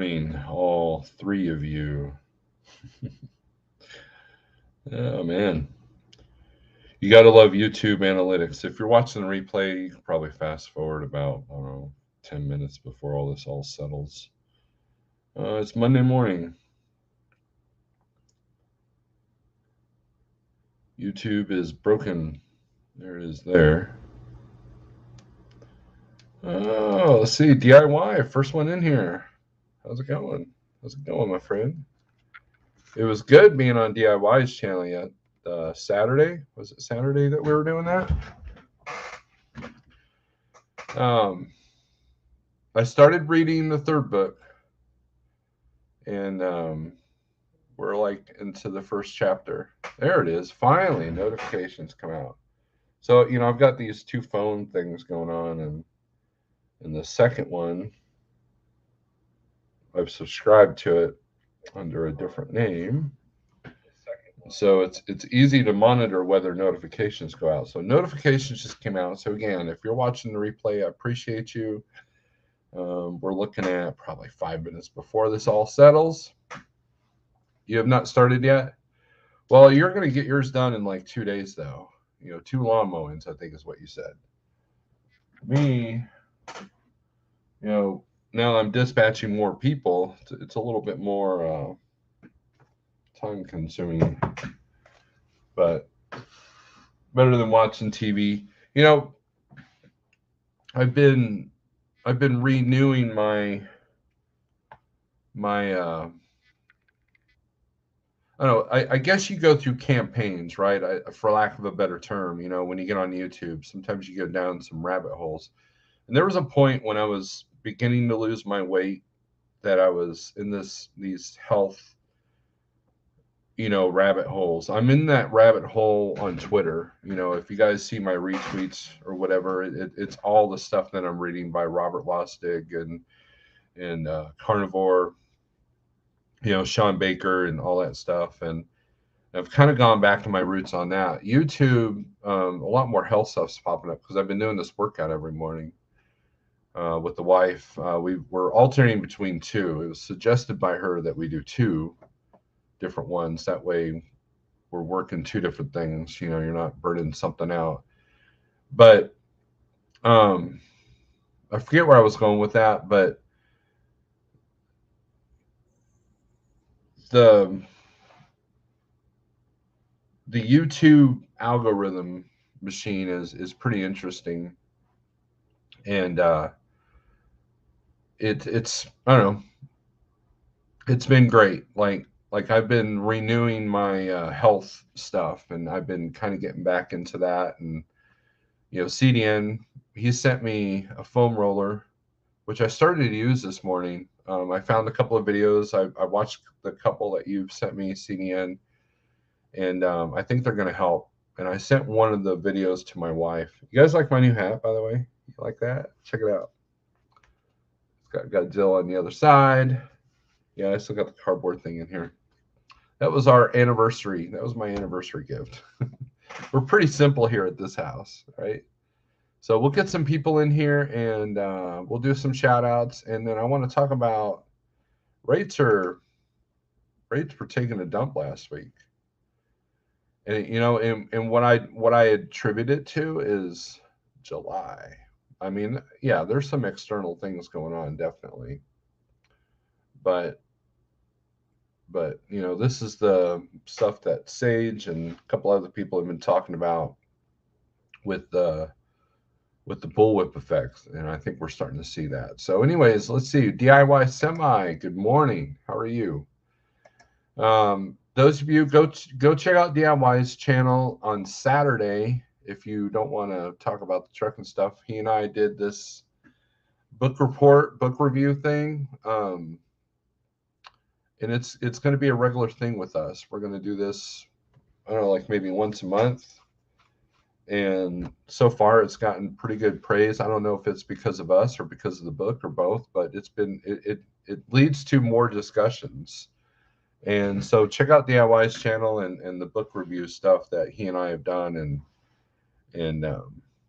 morning, all three of you. Oh, man. You got to love YouTube analytics. If you're watching the replay, you can probably fast forward about, I don't know, 10 minutes before all this all settles. It's Monday morning. YouTube is broken. There it is there. Oh, let's see. DIY, first one in here. How's it going? How's it going, my friend? It was good being on DIY's channel yet. Saturday? Was it Saturday that we were doing that? I started reading the third book, and we're like into the first chapter. There it is. Finally, notifications come out. So, I've got these two phone things going on, and the second one, I've subscribed to it under a different name. So it's easy to monitor whether notifications go out. So notifications just came out. So again, if you're watching the replay, I appreciate you. We're looking at probably 5 minutes before this all settles. You have not started yet? Well, you're going to get yours done in like 2 days, though. 2 lawn mowings, I think is what you said. Me, now I'm dispatching more people. It's a little bit more time consuming, but better than watching TV. I've been renewing my I don't know. I guess you go through campaigns, right? For lack of a better term, when you get on YouTube, sometimes you go down some rabbit holes. And there was a point when I was beginning to lose my weight that I was in these health, rabbit holes. I'm in that rabbit hole on Twitter. If you guys see my retweets or whatever, it's all the stuff that I'm reading by Robert Lustig and Carnivore, Sean Baker and all that stuff. And I've kind of gone back to my roots on that. YouTube, a lot more health stuff's popping up because I've been doing this workout every morning with the wife. We're alternating between two. It was suggested by her that we do 2 different ones. That way we're working 2 different things. You're not burning something out. But I forget where I was going with that, but the YouTube algorithm machine is pretty interesting, and it's I don't know, it's been great. Like I've been renewing my health stuff, and I've been kind of getting back into that. And CDN, he sent me a foam roller, which I started to use this morning. I found a couple of videos. I watched the couple that you've sent me, CDN, and I think they're going to help. And I sent one of the videos to my wife. You guys like my new hat, by the way? You like that? Check it out. It's got Godzilla on the other side. Yeah, I still got the cardboard thing in here. That was our anniversary. That was my anniversary gift. We're pretty simple here at this house, right? So we'll get some people in here, and we'll do some shout outs. And then I want to talk about rates were taking a dump last week. And and what I attribute it to is July. I mean, yeah, there's some external things going on, definitely. But this is the stuff that Sage and a couple other people have been talking about with the bullwhip effects, and I think we're starting to see that. So anyways, let's see. DIY Semi, good morning. How are you? Those of you, go check out DIY's channel on Saturday. If you don't want to talk about the truck and stuff, he and I did this book review thing. And it's going to be a regular thing with us. We're going to do this, I don't know, like maybe once a month. And so far it's gotten pretty good praise. I don't know if it's because of us or because of the book or both, but it leads to more discussions. And so check out DIY's channel and the book review stuff that he and I have done. And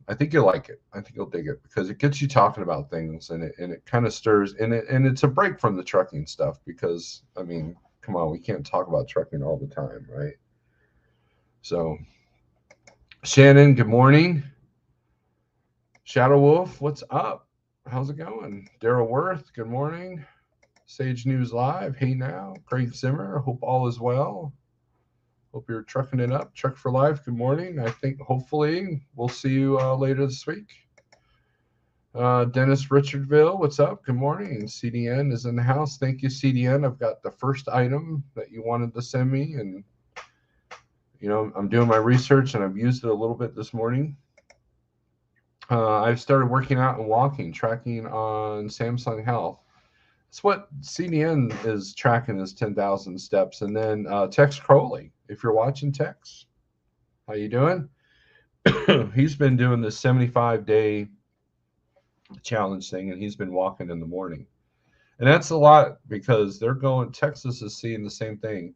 I think you'll like it. I think you'll dig it because it gets you talking about things, and it kind of stirs, and it's a break from the trucking stuff because I mean, come on, we can't talk about trucking all the time, right? So, Shannon, good morning. Shadow Wolf, what's up? How's it going? Daryl Worth, good morning. Sage News Live, hey now. Craig Zimmer, hope all is well. Hope you're trucking it up. Truck for Life, good morning. I think hopefully we'll see you later this week. Dennis Richardville, what's up? Good morning. CDN is in the house. Thank you, CDN. I've got the first item that you wanted to send me, and I'm doing my research, and I've used it a little bit this morning. I've started working out and walking, tracking on Samsung Health. It's what CDN is tracking is 10,000 steps. And then Tex Crowley, if you're watching Tex, how you doing? He's been doing this 75-day challenge thing, and he's been walking in the morning. And that's a lot because Texas is seeing the same thing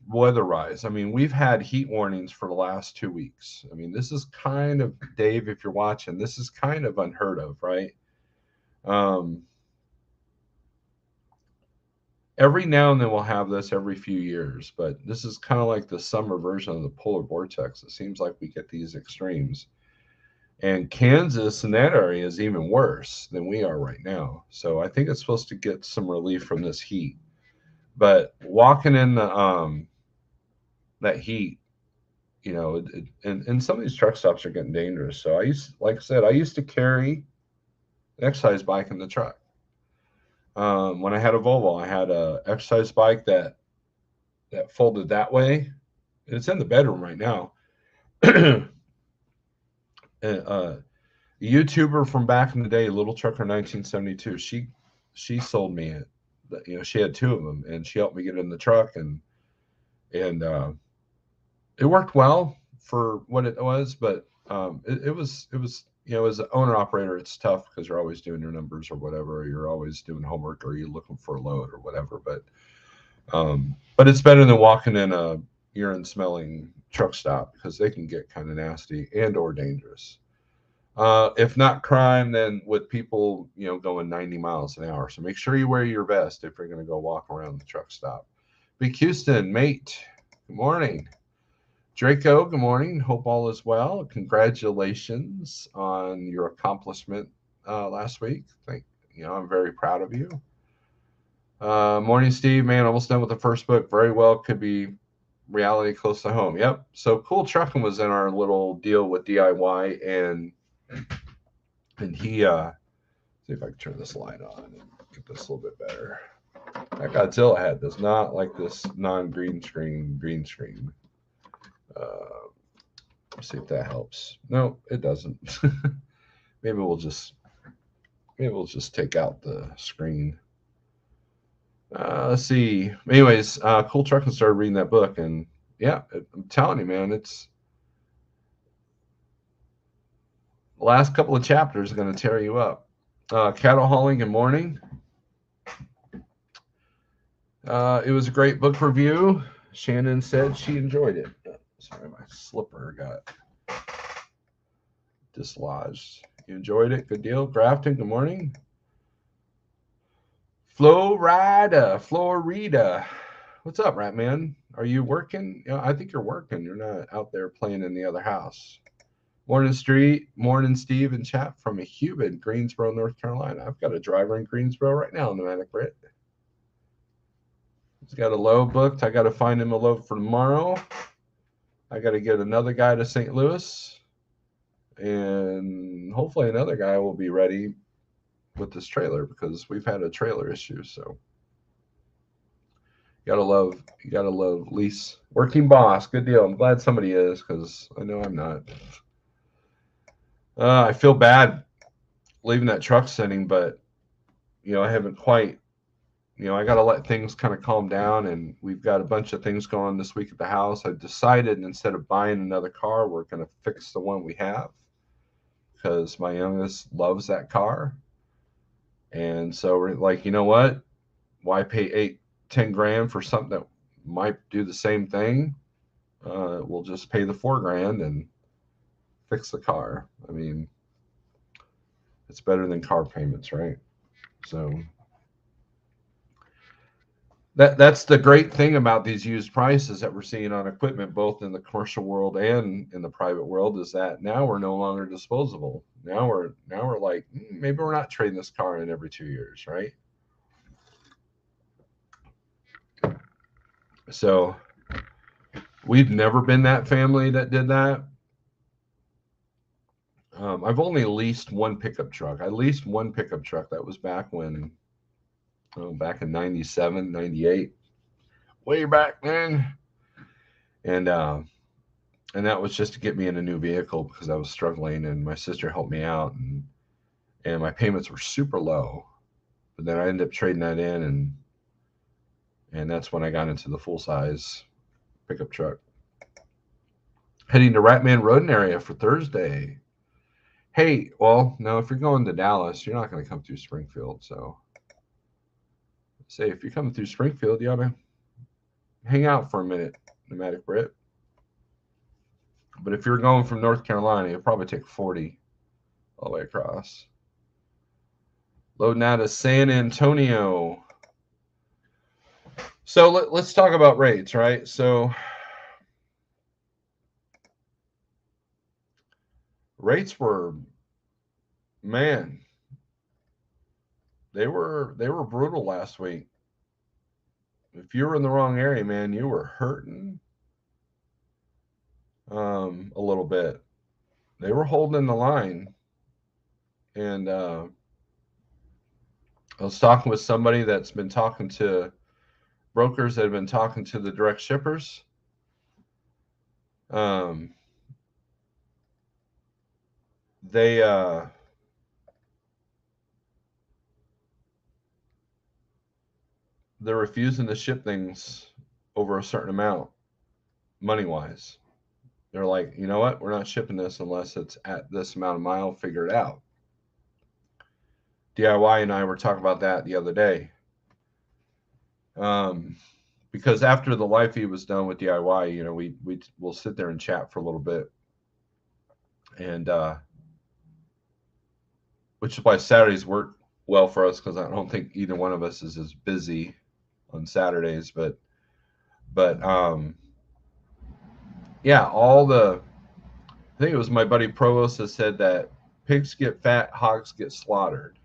weather-wise. I mean, we've had heat warnings for the last 2 weeks. I mean, this is kind of, Dave, if you're watching, this is kind of unheard of, right? Every now and then we'll have this every few years, but this is kind of like the summer version of the polar vortex. It seems like we get these extremes. And Kansas and that area is even worse than we are right now. So I think it's supposed to get some relief from this heat. But walking in the that heat, and some of these truck stops are getting dangerous. So like I said, I used to carry an exercise bike in the truck. When I had a Volvo, I had a exercise bike that folded that way. It's in the bedroom right now. A YouTuber from back in the day, Little Trucker 1972, she sold me it. She had 2 of them, and she helped me get in the truck, and it worked well for what it was, but it was as an owner operator, it's tough because you're always doing your numbers or whatever, or you're always doing homework, or you're looking for a load or whatever. But it's better than walking in a urine smelling truck stop because they can get kind of nasty and or dangerous. If not crime, then with people going 90 miles an hour. So make sure you wear your vest if you're going to go walk around the truck stop. Big Houston, mate. Good morning. Draco, good morning. Hope all is well. Congratulations on your accomplishment last week. I'm very proud of you. Morning, Steve. Man, almost done with the first book. Very well. Could be reality close to home. Yep. So Cool Trucking was in our little deal with DIY, and he see if I can turn this light on and get this a little bit better. That Godzilla head does not like this non-green screen green screen. Let's see if that helps. No, it doesn't. Maybe we'll just take out the screen. Let's see. Anyways, Cool Trucking started reading that book, and yeah, I'm telling you, man, it's the last couple of chapters are going to tear you up. Cattle hauling, good morning. It was a great book review. Shannon said she enjoyed it. Sorry, my slipper got dislodged. You enjoyed it? Good deal. Grafton, good morning. Florida. What's up, Ratman? Are you working? I think you're working. You're not out there playing in the other house. Morning, Steve in chat from a humid Greensboro, North Carolina. I've got a driver in Greensboro right now in the Manic Brit. He's got a load booked. I got to find him a load for tomorrow. I got to get another guy to St. Louis. And hopefully another guy will be ready with this trailer because we've had a trailer issue. So you gotta love lease. Working boss. Good deal. I'm glad somebody is because I know I'm not. I feel bad leaving that truck setting, but I haven't quite. I got to let things kind of calm down, and we've got a bunch of things going on this week at the house. I decided instead of buying another car, we're going to fix the one we have because my youngest loves that car. And so we're like, you know what? Why pay 8-10 grand for something that might do the same thing? We'll just pay the $4 grand, and fix the car. I mean, it's better than car payments, right? So that's the great thing about these used prices that we're seeing on equipment, both in the commercial world and in the private world, is that now we're no longer disposable. Now we're like, maybe we're not trading this car in every 2 years, right? So we've never been that family that did that. I've only leased one pickup truck. I leased one pickup truck. That was back when, back in 97, 98, way back then. And and that was just to get me in a new vehicle because I was struggling, and my sister helped me out, and my payments were super low. But then I ended up trading that in, and that's when I got into the full size pickup truck. Heading to Ratman Road area for Thursday. Hey, well, no, if you're going to Dallas, you're not going to come through Springfield. So, say if you're coming through Springfield, you ought to hang out for a minute, Pneumatic Brit. But if you're going from North Carolina, you'll probably take 40 all the way across. Loading out of San Antonio. So let's talk about rates, right? So rates were, man, they were brutal last week. If you were in the wrong area, man, you were hurting a little bit. They were holding the line, and I was talking with somebody that's been talking to brokers that have been talking to the direct shippers. Um, they they're refusing to ship things over a certain amount, money wise. They're like, you know what? We're not shipping this unless it's at this amount of mile. Figure it out. DIY and I were talking about that the other day. Um, because after the live feed was done with DIY, we'll sit there and chat for a little bit, and which is why Saturdays work well for us because I don't think either one of us is as busy on Saturdays, but yeah, I think it was my buddy Provost that said that pigs get fat, hogs get slaughtered,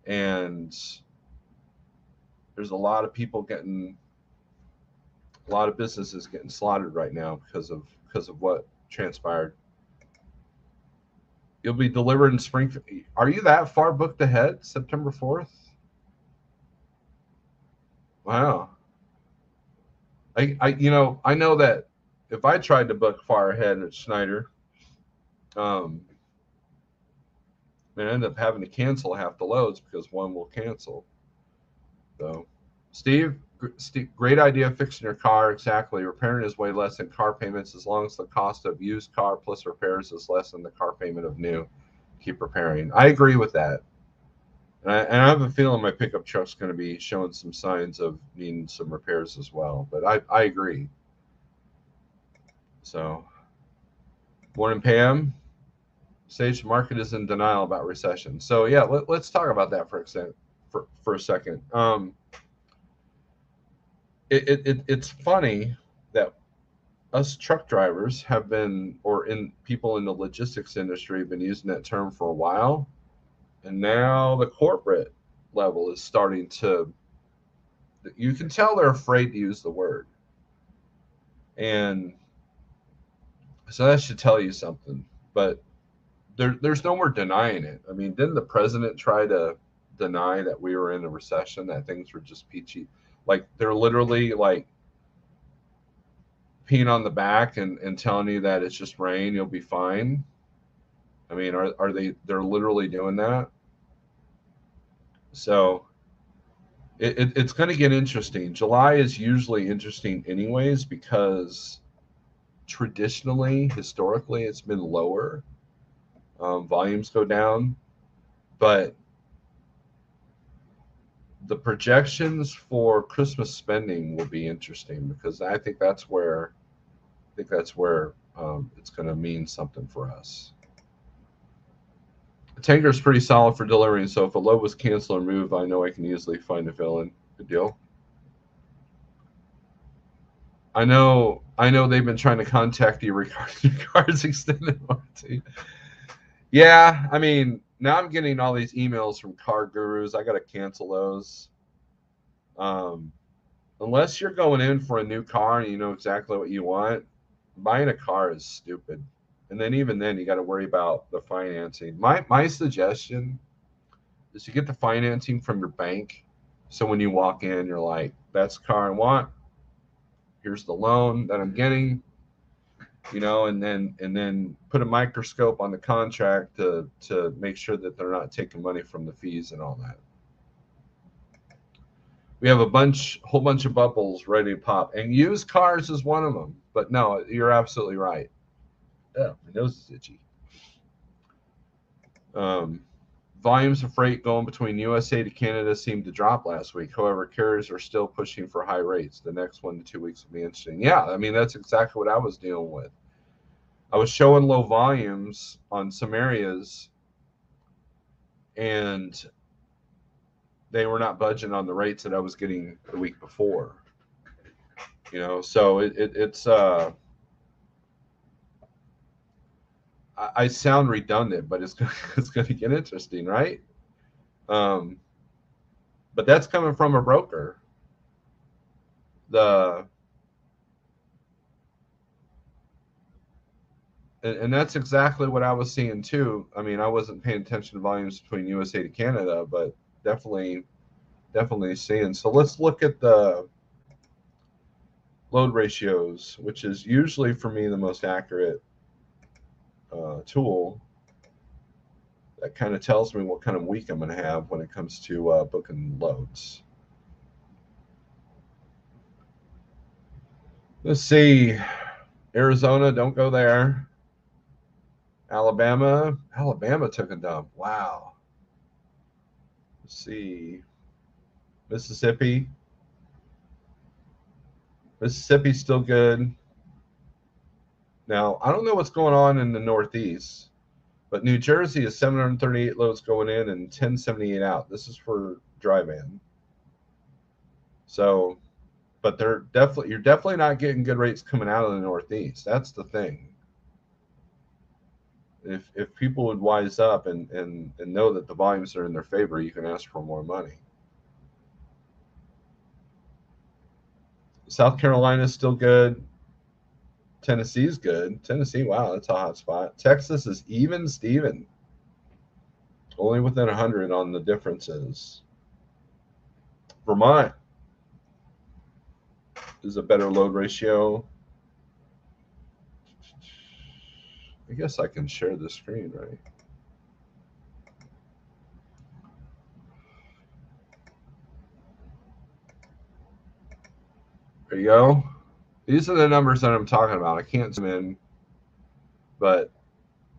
and there's a lot of businesses getting slaughtered right now because of what transpired. You'll be delivered in Springfield. Are you that far booked ahead? September 4th? Wow. I know that if I tried to book far ahead at Schneider, um, I end up having to cancel half the loads because one will cancel. So, Steve, great idea fixing your car. Exactly. Repairing is way less than car payments as long as the cost of used car plus repairs is less than the car payment of new. Keep repairing. I agree with that. And I have a feeling my pickup truck's going to be showing some signs of needing some repairs as well. But I agree. So, morning, Pam. Sage market is in denial about recession. So yeah, let's talk about that for a second. It's funny that us truck drivers have been, or in people in the logistics industry, have been using that term for a while, and now the corporate level is starting to. You can tell they're afraid to use the word, and so that should tell you something. But there's no more denying it. I mean, didn't the president try to deny that we were in a recession, that things were just peachy? Like they're literally like peeing on the back and telling you that it's just rain, you'll be fine. I mean, they're literally doing that? So it's going to get interesting. July is usually interesting anyways because traditionally, historically, it's been lower. Volumes go down, but the projections for Christmas spending will be interesting because I think that's where think that's where it's going to mean something for us. The tanker is pretty solid for delivering, so if a load was canceled or moved, I know I can easily find a fill-in. Good deal. I know they've been trying to contact you regarding your car's extended warranty. Yeah, I mean, now I'm getting all these emails from car gurus. I got to cancel those. Um, unless you're going in for a new car and you know exactly what you want, buying a car is stupid. And then even then, you got to worry about the financing. My suggestion is to get the financing from your bank. So when you walk in, you're like, "That's the car I want. Here's the loan that I'm getting." And then put a microscope on the contract to make sure that they're not taking money from the fees and all that. We have whole bunch of bubbles ready to pop, and used cars is one of them. But no, you're absolutely right. Oh, my nose is itchy. Um, Volumes of freight going between USA to Canada seemed to drop last week. However, carriers are still pushing for high rates. The next 1 to 2 weeks will be interesting. Yeah, I mean that's exactly what I was dealing with. I was showing low volumes on some areas, and they were not budging on the rates that I was getting the week before. So it's I sound redundant, but it's it's going to get interesting, right? Um, but that's coming from a broker. The and that's exactly what I was seeing too. I mean, I wasn't paying attention to volumes between USA to Canada, but definitely seeing. So let's look at the load ratios, which is usually for me the most accurate tool that kind of tells me what kind of week I'm going to have when it comes to booking loads. Let's see. Arizona, don't go there. Alabama took a dump. Wow. Let's see. Mississippi's still good. Now, I don't know what's going on in the Northeast, but New Jersey is 738 loads going in and 1078 out. This is for dry van. So, but you're definitely not getting good rates coming out of the Northeast. That's the thing. If people would wise up and know that the volumes are in their favor, you can ask for more money. South Carolina is still good. Tennessee's good. Tennessee, wow, that's a hot spot. Texas is even Steven. Only within 100 on the differences. Vermont is a better load ratio. I guess I can share the screen, right? There you go. These are the numbers that I'm talking about. I can't zoom in, but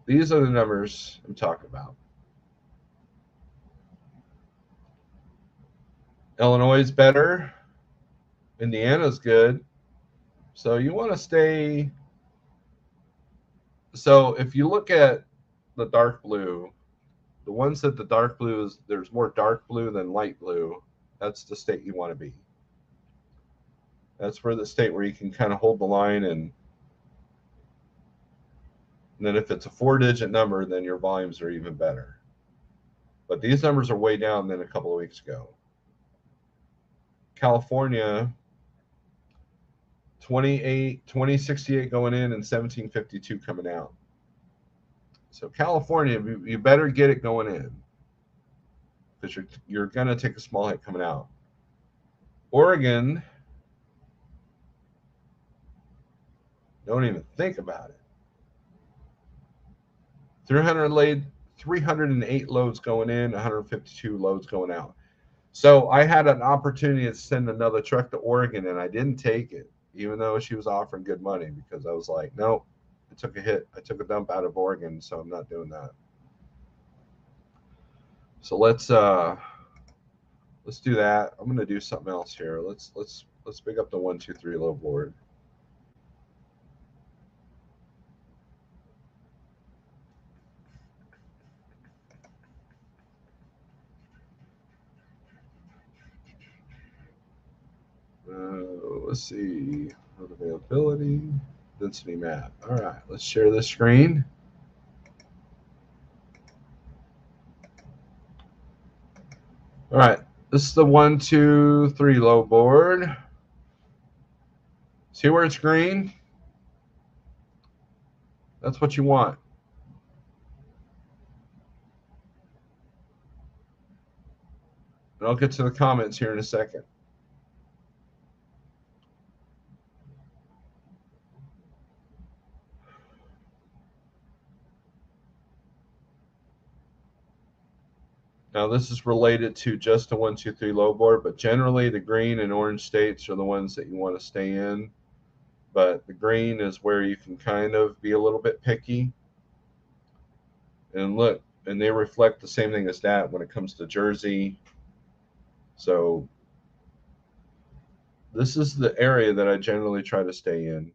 these are the numbers I'm talking about. Illinois is better. Indiana's good. So you want to stay. So if you look at the dark blue, the ones that the dark blue is, there's more dark blue than light blue. That's the state you want to be. That's for the state where you can kind of hold the line, and then if it's a 4-digit number, then your volumes are even better. But these numbers are way down than a couple of weeks ago. California, 2068 going in and 1752 coming out. So California, you better get it going in, because you're gonna take a small hit coming out. Oregon, don't even think about it. 308 loads going in, 152 loads going out. So I had an opportunity to send another truck to Oregon, and I didn't take it, even though she was offering good money, because I was like, nope, I took a hit. I took a dump out of Oregon, so I'm not doing that. So let's do that. I'm gonna do something else here. Let's pick up the 123 load board. let's see. Road availability, density map. All right, let's share the screen. All right, this is the 1, 2, 3 low board. See where it's green? That's what you want. And I'll get to the comments here in a second. Now this is related to just the 1, 2, 3 low board, but generally the green and orange states are the ones that you want to stay in. But the green is where you can kind of be a little bit picky. And look, and they reflect the same thing as that when it comes to Jersey. So this is the area that I generally try to stay in,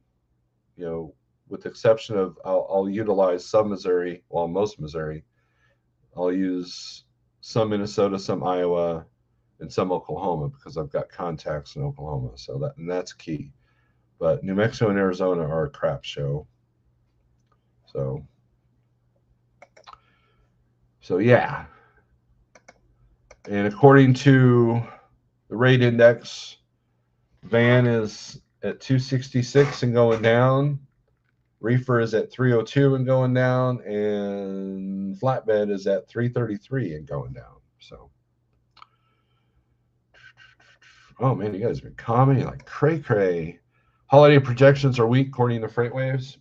you know, with the exception of I'll utilize some Missouri, well, most Missouri. I'll use some Minnesota, some Iowa, and some Oklahoma because I've got contacts in Oklahoma. So that's key. But New Mexico and Arizona are a crap show. So yeah. And according to the rate index, van is at 266 and going down. Reefer is at 302 and going down, and flatbed is at 333 and going down. So, oh man, you guys have been commenting like cray cray. Holiday projections are weak according to FreightWaves.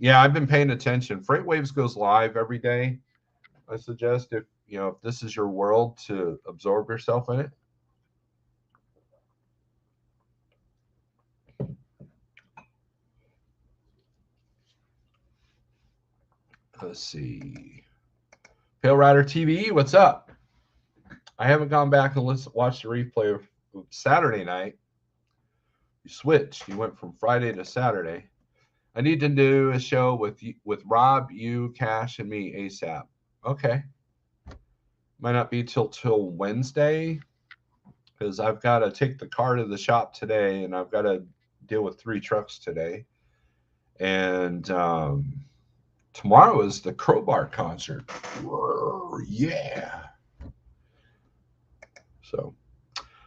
Yeah, I've been paying attention. FreightWaves goes live every day. I suggest if this is your world to absorb yourself in it. Let's see. Pale Rider TV, what's up? I haven't gone back and watched the replay of Saturday night. You switched. You went from Friday to Saturday. I need to do a show with Rob, you, Cash, and me ASAP. Okay. Might not be till Wednesday because I've got to take the car to the shop today and I've got to deal with 3 trucks today. And tomorrow is the Crowbar concert. Yeah. So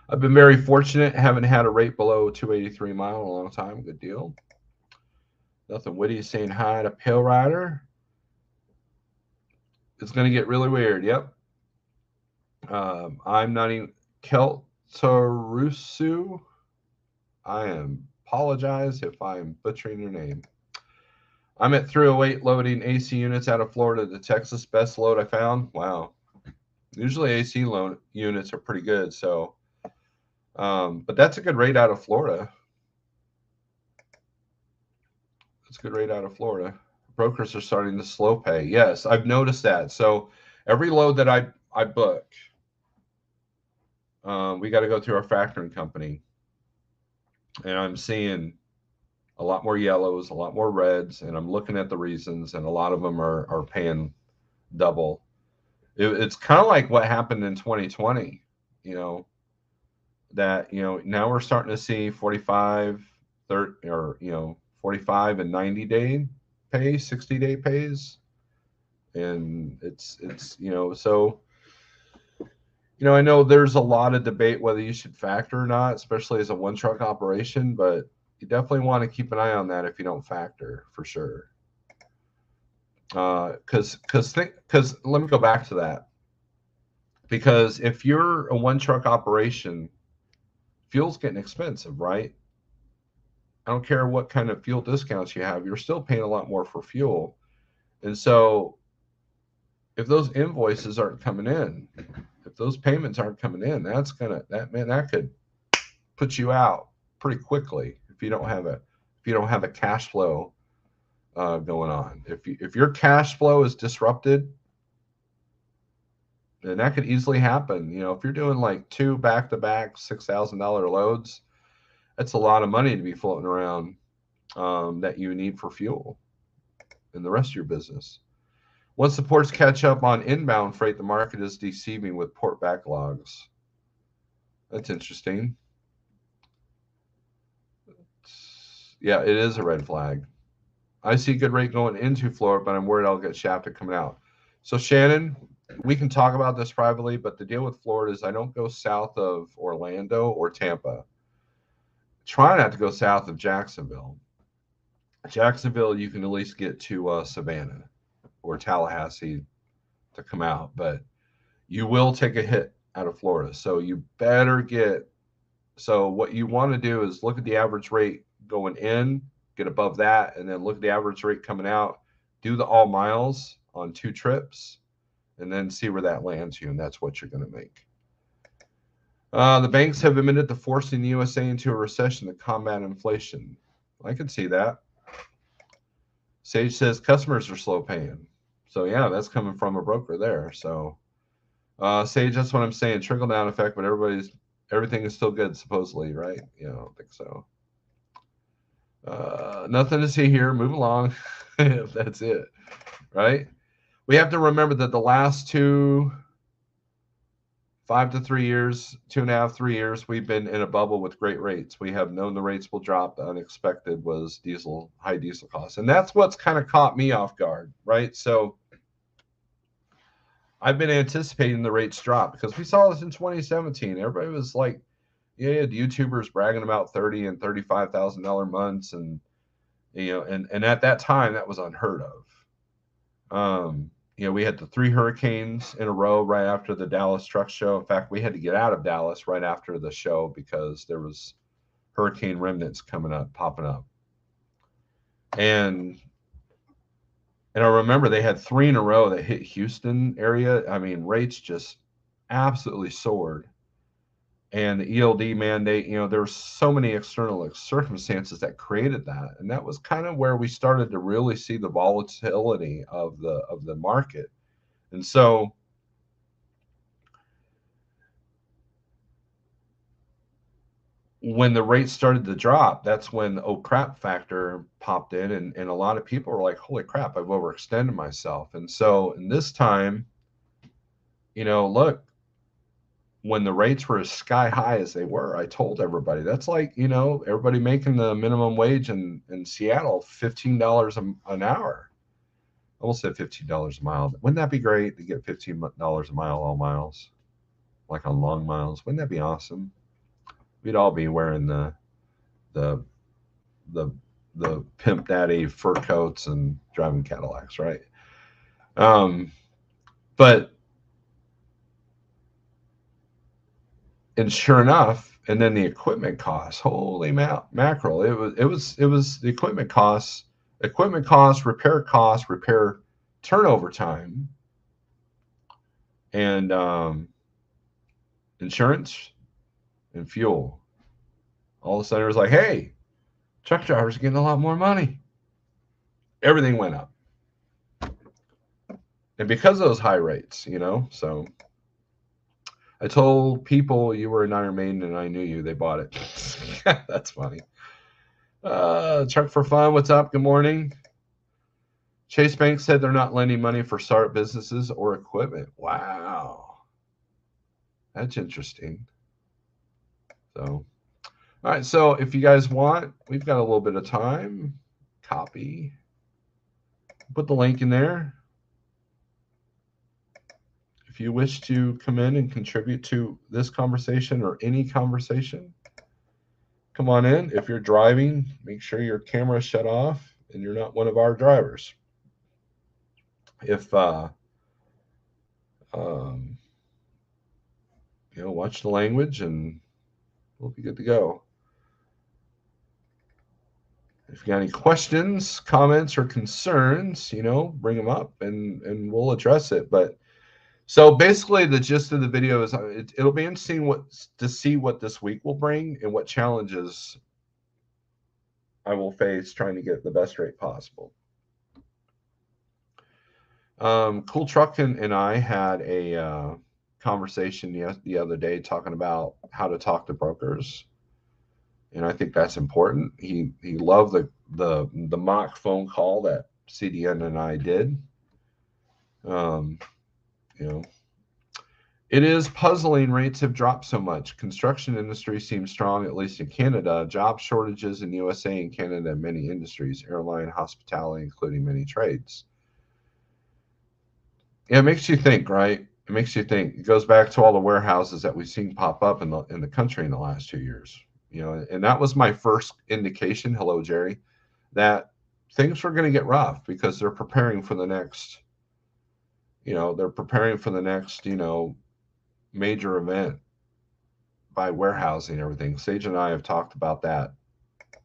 I've been very fortunate. Haven't had a rate below 283 mile in a long time. Good deal. Nothing witty saying hi to Pale Rider. It's going to get really weird. Yep. I'm not even Keltarusu. I apologize if I'm butchering your name. I'm at 308 loading AC units out of Florida to Texas. Best load I found. Wow. Usually AC load units are pretty good. So, but that's a good rate out of Florida. That's a good rate out of Florida. Brokers are starting to slow pay. Yes, I've noticed that. So every load that I book, we got to go through our factoring company. And I'm seeing a lot more yellows, a lot more reds, and I'm looking at the reasons, and a lot of them are paying double. It's kind of like what happened in 2020, that, now we're starting to see 45, 30, or, 45 and 90-day pay, 60-day pays. And it's so, I know there's a lot of debate whether you should factor or not, especially as a one truck operation, but you definitely want to keep an eye on that if you don't factor, for sure. Because let me go back to that. Because if you're a one truck operation, fuel's getting expensive, right? I don't care what kind of fuel discounts you have, you're still paying a lot more for fuel. And so if those invoices aren't coming in, if those payments aren't coming in, that could put you out pretty quickly if you don't have a cash flow going on. If your cash flow is disrupted, then that could easily happen. If you're doing like 2 back-to-back $6,000 loads, that's a lot of money to be floating around that you need for fuel in the rest of your business. Once the ports catch up on inbound freight, the market is deceiving with port backlogs. That's interesting. Yeah, it is a red flag. I see good rate going into Florida, but I'm worried I'll get shafted coming out. So Shannon, we can talk about this privately, but the deal with Florida is I don't go south of Orlando or Tampa. Try not to go south of Jacksonville. Jacksonville, you can at least get to Savannah or Tallahassee to come out, but you will take a hit out of Florida. So you better get. So what you want to do is look at the average rate going in, get above that, and then look at the average rate coming out. Do the all miles on 2 trips, and then see where that lands you, and that's what you're going to make. The banks have admitted to forcing the USA into a recession to combat inflation. I can see that. Sage says customers are slow paying. So yeah, that's coming from a broker there. So Sage, that's what I'm saying. Trickle down effect, but everything is still good supposedly, right? Yeah, I don't think so. Nothing to see here. Move along. If that's it, right? We have to remember that the last 5 to 3 years, 2.5, 3 years, we've been in a bubble with great rates. We have known the rates will drop. The unexpected was high diesel costs. And that's what's kind of caught me off guard, right? So I've been anticipating the rates drop because we saw this in 2017. Everybody was like, yeah, the YouTubers bragging about $30,000 and $35,000 months. And, and at that time, that was unheard of. We had the 3 hurricanes in a row right after the Dallas truck show. In fact, we had to get out of Dallas right after the show because there was hurricane remnants popping up. And I remember they had 3 in a row that hit Houston area. I mean, rates just absolutely soared. And the ELD mandate, there were so many external circumstances that created that. And that was kind of where we started to really see the volatility of the market. And so when the rates started to drop, that's when the oh crap factor popped in. And a lot of people were like, holy crap, I've overextended myself. And so in this time, look, when the rates were as sky high as they were, I told everybody that's like, everybody making the minimum wage in Seattle, $15 an hour. I almost said $15 a mile. Wouldn't that be great to get $15 a mile, all miles, like on long miles? Wouldn't that be awesome? We'd all be wearing the the pimp daddy fur coats and driving Cadillacs, right? But and sure enough, and then the equipment costs, holy mackerel! It was the equipment costs, repair turnover time, and insurance and fuel. All of a sudden, it was like, hey, truck drivers are getting a lot more money. Everything went up, and because of those high rates, so. I told people you were an Iron Maiden and I knew you. They bought it. That's funny. Truck for Fun, what's up? Good morning. Chase Bank said they're not lending money for startup businesses or equipment. Wow. That's interesting. So, all right. So if you guys want, we've got a little bit of time. Copy. Put the link in there. If you wish to come in and contribute to this conversation or any conversation, come on in. If you're driving, make sure your camera is shut off and you're not one of our drivers. If watch the language and we'll be good to go. If you got any questions, comments, or concerns, bring them up and we'll address it. But so basically, the gist of the video is it'll be interesting to see what this week will bring and what challenges I will face trying to get the best rate possible. Cool Truck and I had a conversation the other day talking about how to talk to brokers, and I think that's important. He loved the mock phone call that CDN and I did. It is puzzling rates have dropped so much. Construction industry seems strong, at least in Canada. Job shortages in USA and Canada in many industries, airline, hospitality, including many trades. Yeah, it makes you think, right? It makes you think. It goes back to all the warehouses that we've seen pop up in the country in the last 2 years. And that was my first indication. Hello, Jerry, that things were going to get rough because they're preparing for the next. They're preparing for the next. Major event by warehousing and everything. Sage and I have talked about that a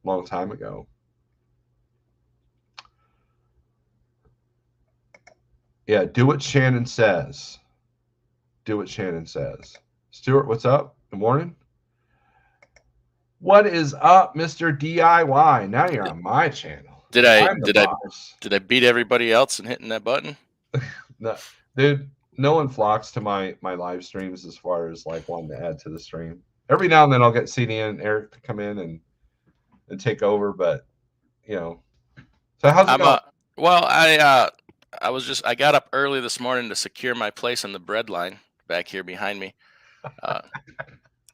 long time ago. Yeah, do what Shannon says. Do what Shannon says. Stuart, what's up? Good morning. What is up, Mr. DIY? Now you're on my channel. Did I I'm the did I boss. did I beat everybody else in hitting that button? No, dude, no one flocks to my live streams as far as like wanting to add to the stream. Every now and then I'll get CD and Eric to come in and take over, but you know. So how's it I'm going? well, I got up early this morning to secure my place on the bread line back here behind me. Uh,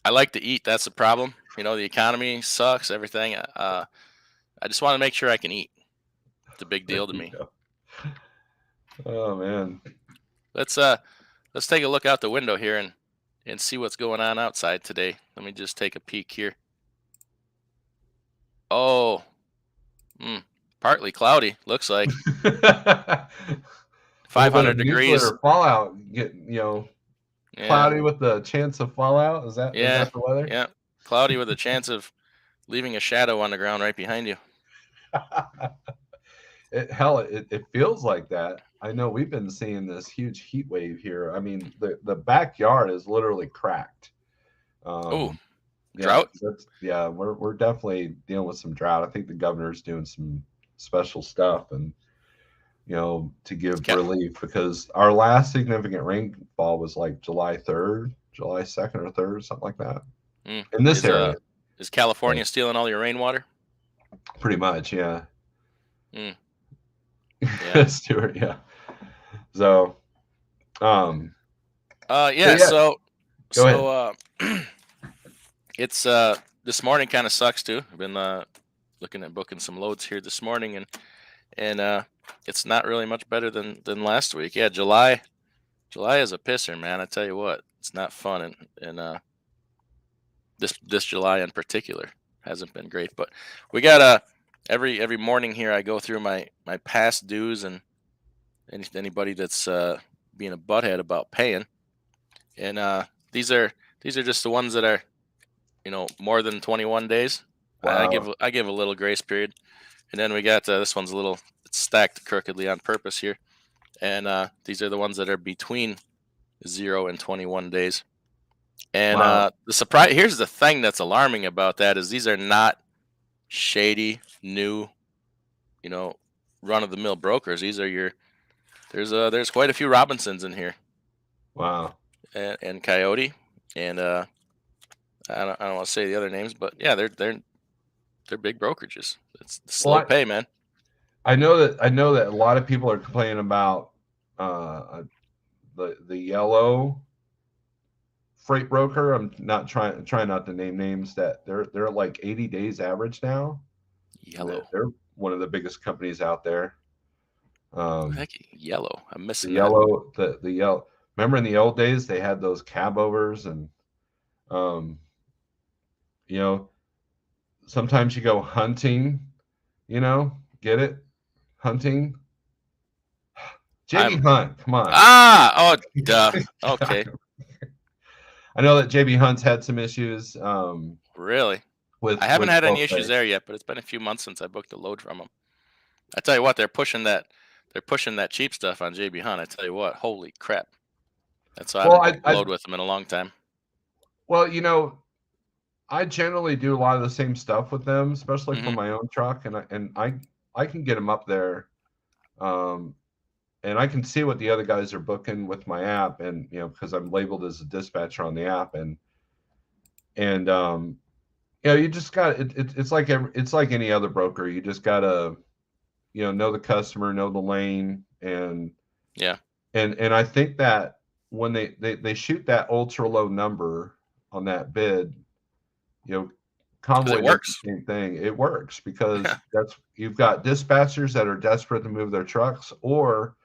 I like to eat. That's the problem. The economy sucks. Everything. I just want to make sure I can eat. It's a big There deal to you me. go. Oh man. Let's take a look out the window here and see what's going on outside today. Let me just take a peek here. Oh, partly cloudy. Looks like A little bit 500 of degrees. nuclear fallout. Yeah, Cloudy with the chance of fallout. Is yeah, that the weather? yeah. Cloudy with a chance of leaving a shadow on the ground right behind you. It feels like that. I know we've been seeing this huge heat wave here. I mean, the backyard is literally cracked. Oh, Yeah, drought. 'cause we're definitely dealing with some drought. I think the governor's doing some special stuff and to give Ca- relief because our last significant rainfall was like July 3rd, July 2nd or 3rd, something like that mm, in this is area. is So, California stealing all your rainwater? pretty much, yeah. Mm, yeah. Stuart, yeah. So, um, so Yeah. yeah, So go ahead. so it's this morning kind of sucks too. I've been looking at booking some loads here this morning and it's not really much better than last week. Yeah, July is a pisser, man. I tell you what, it's not fun, and this July in particular hasn't been great. But we got every morning here I go through my past dues and anybody that's being a butthead about paying, and these are just the ones that are more than 21 days. Wow, I give a little grace period, and then we got this one's it's stacked crookedly on purpose here, and these are the ones that are between 0 and 21 days. And wow, the surprise here's the thing that's alarming about that is these are not shady new, you know, run of the mill brokers. These are there's quite a few Robinsons in here wow. and Coyote and I don't want to say the other names, but yeah, they're big brokerages. It's slow Well, pay, man. I know that a lot of people are complaining about the yellow freight broker. I'm not trying not to name names that they're like 80 days average now, and Yellow. they're one of the biggest companies out there. Who the Um, heck? Yellow. I'm the missing that. yellow, the yellow. Remember in the old days they had those cab overs, and um, you know sometimes you go hunting. Get it? Hunting. JB I'm Hunt, come on. oh duh. Okay. I know that JB Hunt's had some issues Really? I with haven't had any issues propane. there yet, but it's been a few months since I booked a load from them. I tell you what, they're pushing that cheap stuff on JB Hunt. I tell you what, holy crap. That's why I Well, haven't booked a load with them in a long time. well, I generally do a lot of the same stuff with them, especially for Hmm. my own truck, and I can get them up there, um, and I can see what the other guys are booking with my app, and because I'm labeled as a dispatcher on the app, and you just got it's like any other broker. You just gotta know the customer, know the lane, and Yeah. and I think that when they shoot that ultra low number on that bid, you know, because it Convoy does the works. same thing. It works because that's you've got dispatchers that are desperate to move their trucks, or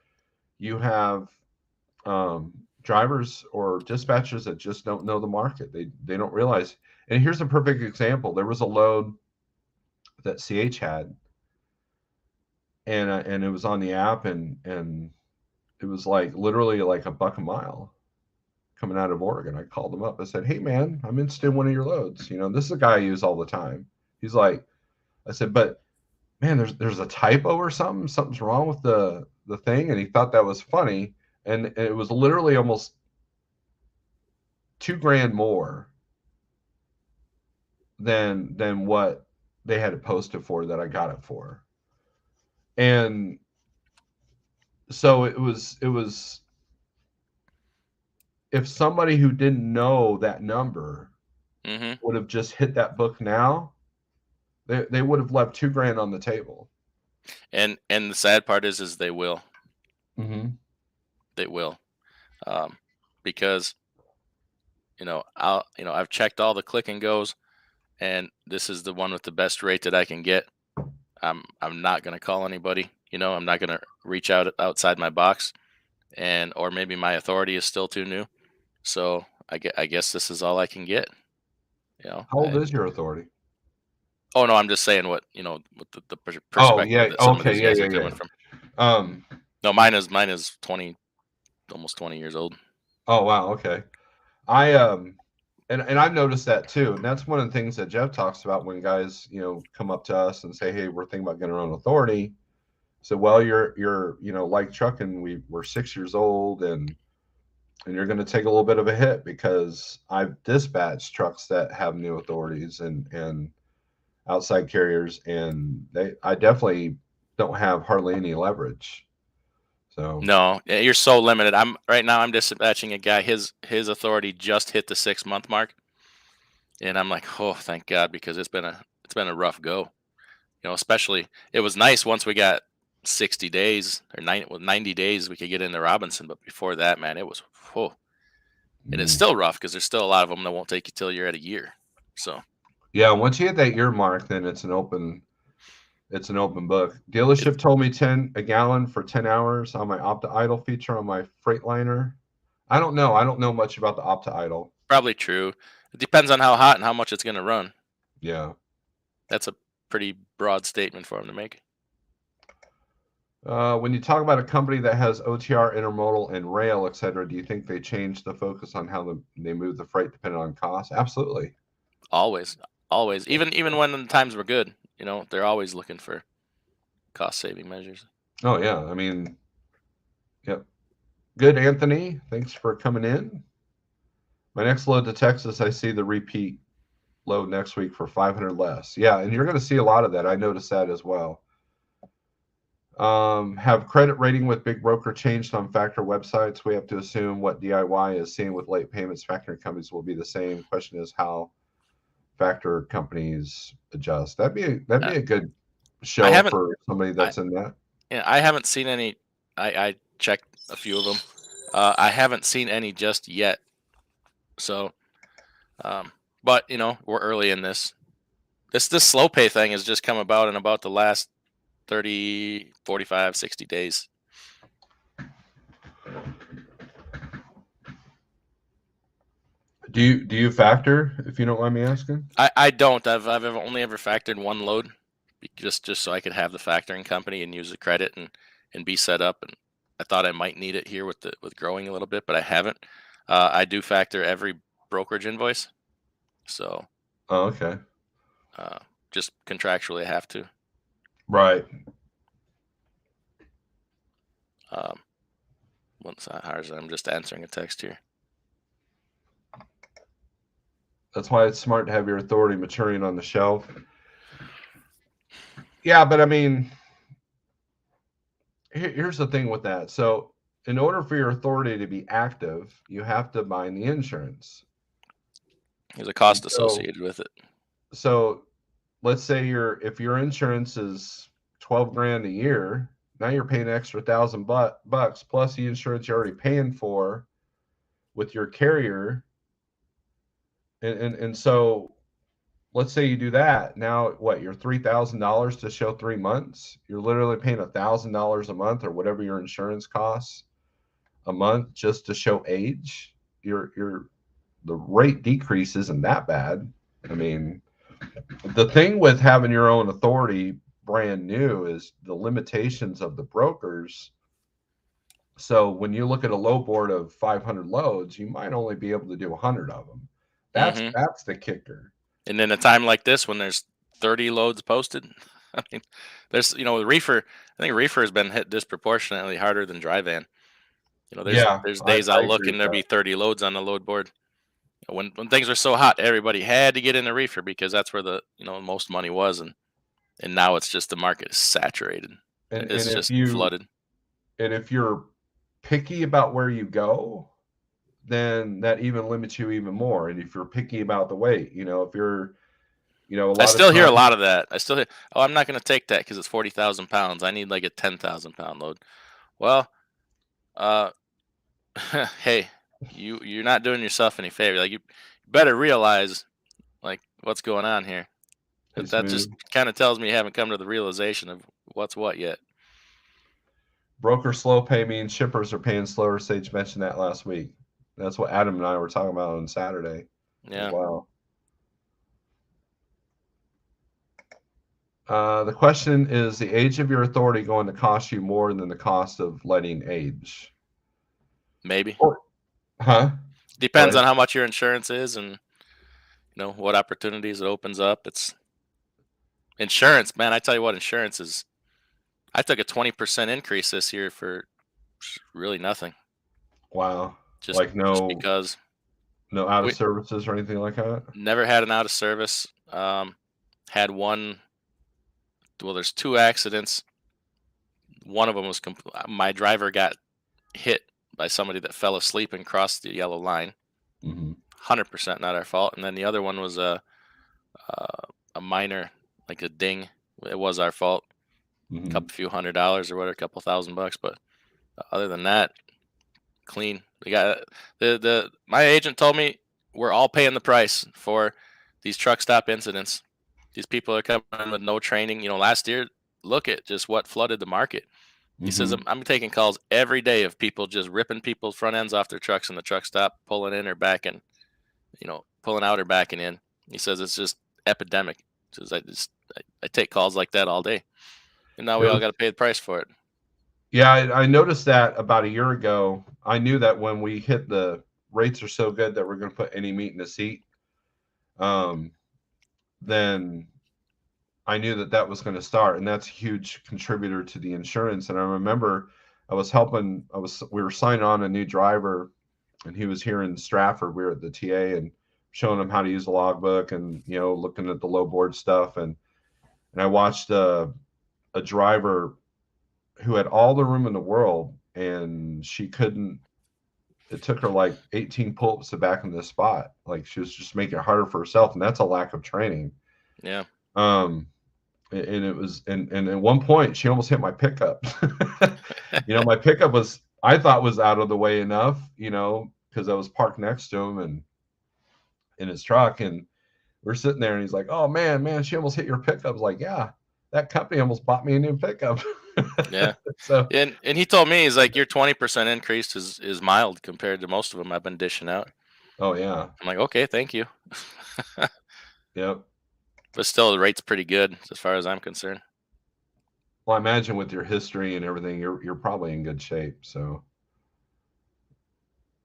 you have drivers or dispatchers that just don't know the market. They don't realize. And here's a perfect example. There was a load that CH had, and it was on the app, and it was like literally like a buck a mile coming out of Oregon. I called him up. I said, "Hey man, I'm interested in one of your loads. You know, this is a guy I use all the time." He's like, I said, "But man, there's a typo or something. Something's wrong with the thing." And he thought that was funny, and it was literally almost $2,000 more than what they had it posted for that I got it for. And so it was if somebody who didn't know that number Hmm. would have just hit that book now, they would have left $2,000 on the table. And the sad part is they will. Mm-hmm. They will. Um, because I've checked all the click and goes, and this is the one with the best rate that I can get. I'm not gonna call anybody. I'm not gonna reach out outside my box, and or maybe my authority is still too new. So I guess this is all I can get. You know. How old is your authority? Oh no, I'm just saying what the Oh perspective yeah, that some of okay, these yeah, guys yeah, are coming yeah. from. Um, No, mine is 20, almost 20 years old. oh wow, okay. I and I've noticed that too, and that's one of the things that Jeff talks about when guys, come up to us and say, "Hey, we're thinking about getting our own authority." So, well, you're like trucking, we're 6 years old, and you're going to take a little bit of a hit because I've dispatched trucks that have new authorities and outside carriers, and I definitely don't have hardly any leverage. So, No, you're so limited. I'm dispatching a guy. His authority just hit the 6 month mark, and I'm like, oh, thank God, because it's been a rough go. Especially it was nice once we got 60 days or 90 days we could get into Robinson, but before that, man, it was whoa. And it's mm, still rough because there's still a lot of them that won't take you till you're at a year. So yeah, once you hit that year mark, then it's an open book. it's Dealership told me 10 a gallon for 10 hours on my Opta Idle feature on my Freightliner. I don't know. I don't know much about the Opta Idle. probably true. It depends on how hot and how much it's going to run. Yeah. That's a pretty broad statement for him to make. When you talk about a company that has OTR, intermodal, and rail, et cetera, do you think they change the focus on how they move the freight depending on cost? Absolutely. Always, always. Even when the times were good, they're always looking for cost saving measures. Oh, yeah. I mean, yep. Good, Anthony. Thanks for coming in. My next load to Texas, I see the repeat load next week for 500 less. Yeah, and you're going to see a lot of that. I noticed that as well. Have credit rating with big broker changed on factor websites? We have to assume what DIY is seeing with late payments. Factoring companies will be the same. Question is how factor companies adjust. That'd be Uh, a good I show haven't, for somebody I that's in that. yeah, I haven't seen any. I checked a few of them. I haven't seen any just yet. So, um, but we're early in this. This slow pay thing has just come about in about the last 30, 45, 60 days. Do you factor if you don't mind me asking? I don't. I've only ever factored one load, just so I could have the factoring company and use the credit and be set up. And I thought I might need it here with growing a little bit, but I haven't. I do factor every brokerage invoice, so Oh, okay. uh, just contractually I have to. Right. Um, once I'm just answering a text here. That's why it's smart to have your authority maturing on the shelf. Yeah, but I mean, here's the thing with that. So, in order for your authority to be active, you have to bind the insurance. There's a And cost so, associated with it. so let's say if your insurance is 12 grand a year, now you're paying an extra 1,000 bucks plus the insurance you're already paying for. with your carrier, and so let's say you do that. Now what, you're $3,000 to show 3 months. You're literally paying $1,000 a month or whatever your insurance costs a month just to show age. Your the rate decrease isn't that bad. I mean, the thing with having your own authority brand new is the limitations of the brokers. So when you look at a load board of 500 loads, you might only be able to do 100 of them. That's Hmm. that's the kicker. And in a time like this, when there's 30 loads posted, I mean, there's the reefer. I think reefer has been hit disproportionately harder than dry van. Yeah, There's I, days I'll I look agree and with there'll that. be 30 loads on the load board. When things were so hot, everybody had to get in the reefer because that's where the most money was, and now it's just the market is saturated. And It's if just you flooded. and if you're picky about where you go, then that even limits you even more. And if you're picky about the weight, if you're, a I lot of still hear a times, lot of that. I still hear, "Oh, I'm not going to take that because it's 40,000 pounds. I need like a 10,000 pound load." Well, uh, hey, you're not doing yourself any favor. Like, you better realize like what's going on here. hey, That just Smooth, kind of tells me you haven't come to the realization of what's what yet. broker slow pay means shippers are paying slower. Sage mentioned that last week. That's what Adam and I were talking about on Saturday as Yeah, well. The question is the age of your authority going to cost you more than the cost of letting age? maybe. Or, huh? Go Depends ahead. on how much your insurance is and what opportunities it opens up. It's insurance, man. I tell you what, insurance is. I took a 20% increase this year for really nothing. Wow. Just Like just no, because no out of we services or anything like that? never had an out of service. Had one. Well, there's two accidents. One of them was my driver got hit by somebody that fell asleep and crossed the yellow line. Hmm. 100% not our fault. And then the other one was a minor, like a ding. It was our fault. A Hmm. couple few $100 or whatever, a couple $1,000. But other than that, clean. We got the my agent told me we're all paying the price for these truck stop incidents. These people are coming in with no training. Last year, look at just what flooded the market. He says, Hmm. I'm taking calls every day of people just ripping people's front ends off their trucks in the truck stop, pulling in or backing, pulling out or backing in." He says it's just epidemic. He says I take calls like that all day, and now It we all was, got to pay the price for it. yeah, I noticed that about a year ago. I knew that when we hit the rates are so good that we're going to put any meat in the seat, um, then I knew that that was going to start, and that's a huge contributor to the insurance. And I remember we were signing on a new driver, and he was here in Stratford. We were at the TA and showing him how to use the logbook and looking at the low board stuff. And I watched a driver who had all the room in the world, and she couldn't. It took her like 18 pull-ups to back in this spot. Like she was just making it harder for herself, and that's a lack of training. Yeah, Um, and it was and at one point she almost hit my pickup. My pickup was I thought was out of the way enough, because I was parked next to him and in his truck, and we're sitting there and he's like, "Oh man, she almost hit your pickup." I was like, "Yeah, that company almost bought me a new pickup." yeah. So, And he told me, he's like, your 20% increase is mild compared to most of them I've been dishing out. oh yeah, I'm like, okay, thank you. yep. But still, the rate's pretty good as far as I'm concerned. Well, I imagine with your history and everything, you're probably in good shape. So,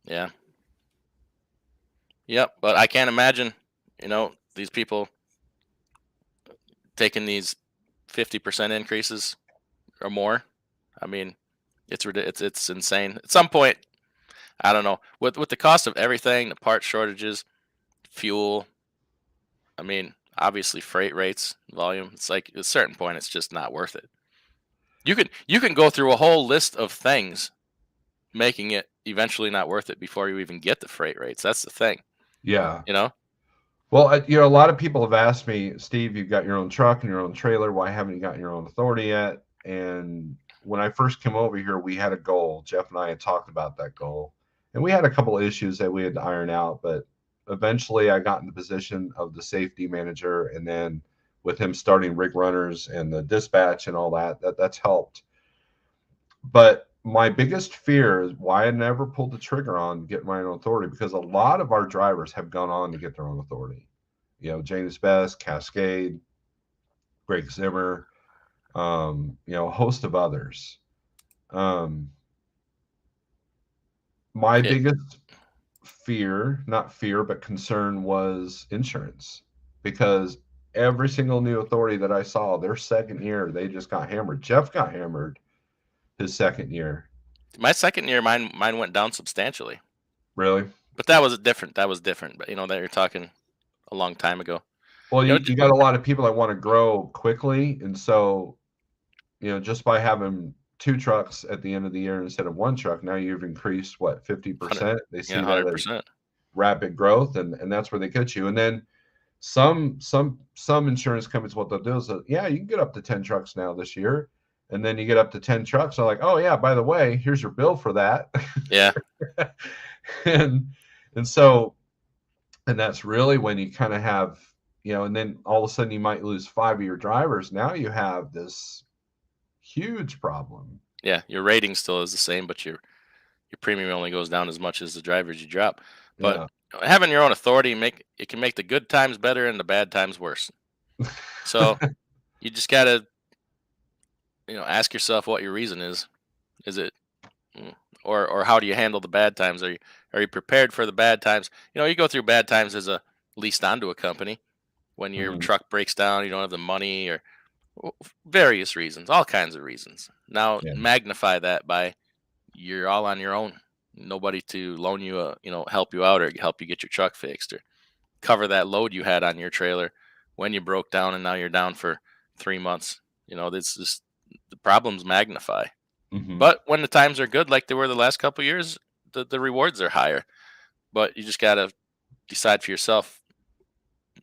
Yeah. Yep. But I can't imagine, these people taking these 50% increases or more. I mean, it's insane. At some point, I don't know. With the cost of everything, the part shortages, fuel, I mean, obviously freight rates, volume, it's like at a certain point it's just not worth it. You can go through a whole list of things making it eventually not worth it before you even get the freight rates. That's the thing, yeah. you know? Well, a lot of people have asked me, Steve, you've got your own truck and your own trailer. Why haven't you gotten your own authority yet? And when I first came over here, we had a goal. Jeff and I had talked about that goal, and we had a couple of issues that we had to iron out, but eventually I got in the position of the safety manager, and then with him starting rig runners and the dispatch and all that's helped. But my biggest fear is why I never pulled the trigger on getting my own authority, because a lot of our drivers have gone on to get their own authority. James Best, Cascade, Greg Zimmer, a host of others. My It biggest fear, not fear, but concern was insurance, because every single new authority that I saw, their second year, they just got hammered. Jeff got hammered his second year. My second year, mine went down substantially, Really? but that was different. That was different. But that you're talking a long time ago. Well, You know, you got a lot of people that want to grow quickly, and so just by having two trucks at the end of the year instead of one truck, now you've increased what, 100, 50%. They yeah, see that as 100%. rapid growth, and that's where they get you. And then some insurance companies, what they'll do is, yeah, you can get up to 10 trucks now this year, and then you get up to 10 trucks. They're like, oh yeah, by the way, here's your bill for that. Yeah, and and so and that's really when you kind of have, and then all of a sudden you might lose 5 of your drivers. Now you have this huge problem. yeah. Your rating still is the same, but your premium only goes down as much as the drivers you drop. But Yeah. having your own authority can make the good times better and the bad times worse. So you just gotta ask yourself what your reason is. Is it or how do you handle the bad times? Are you prepared for the bad times? You go through bad times as a leased onto a company when your Mhm. truck breaks down, you don't have the money or various reasons, all kinds of reasons. Now Yeah. magnify that by you're all on your own. Nobody to loan you help you out or help you get your truck fixed or cover that load you had on your trailer when you broke down and now you're down for 3 months. This just the problems magnify. Mhm. But when the times are good, like they were the last couple of years, the rewards are higher. But you just gotta decide for yourself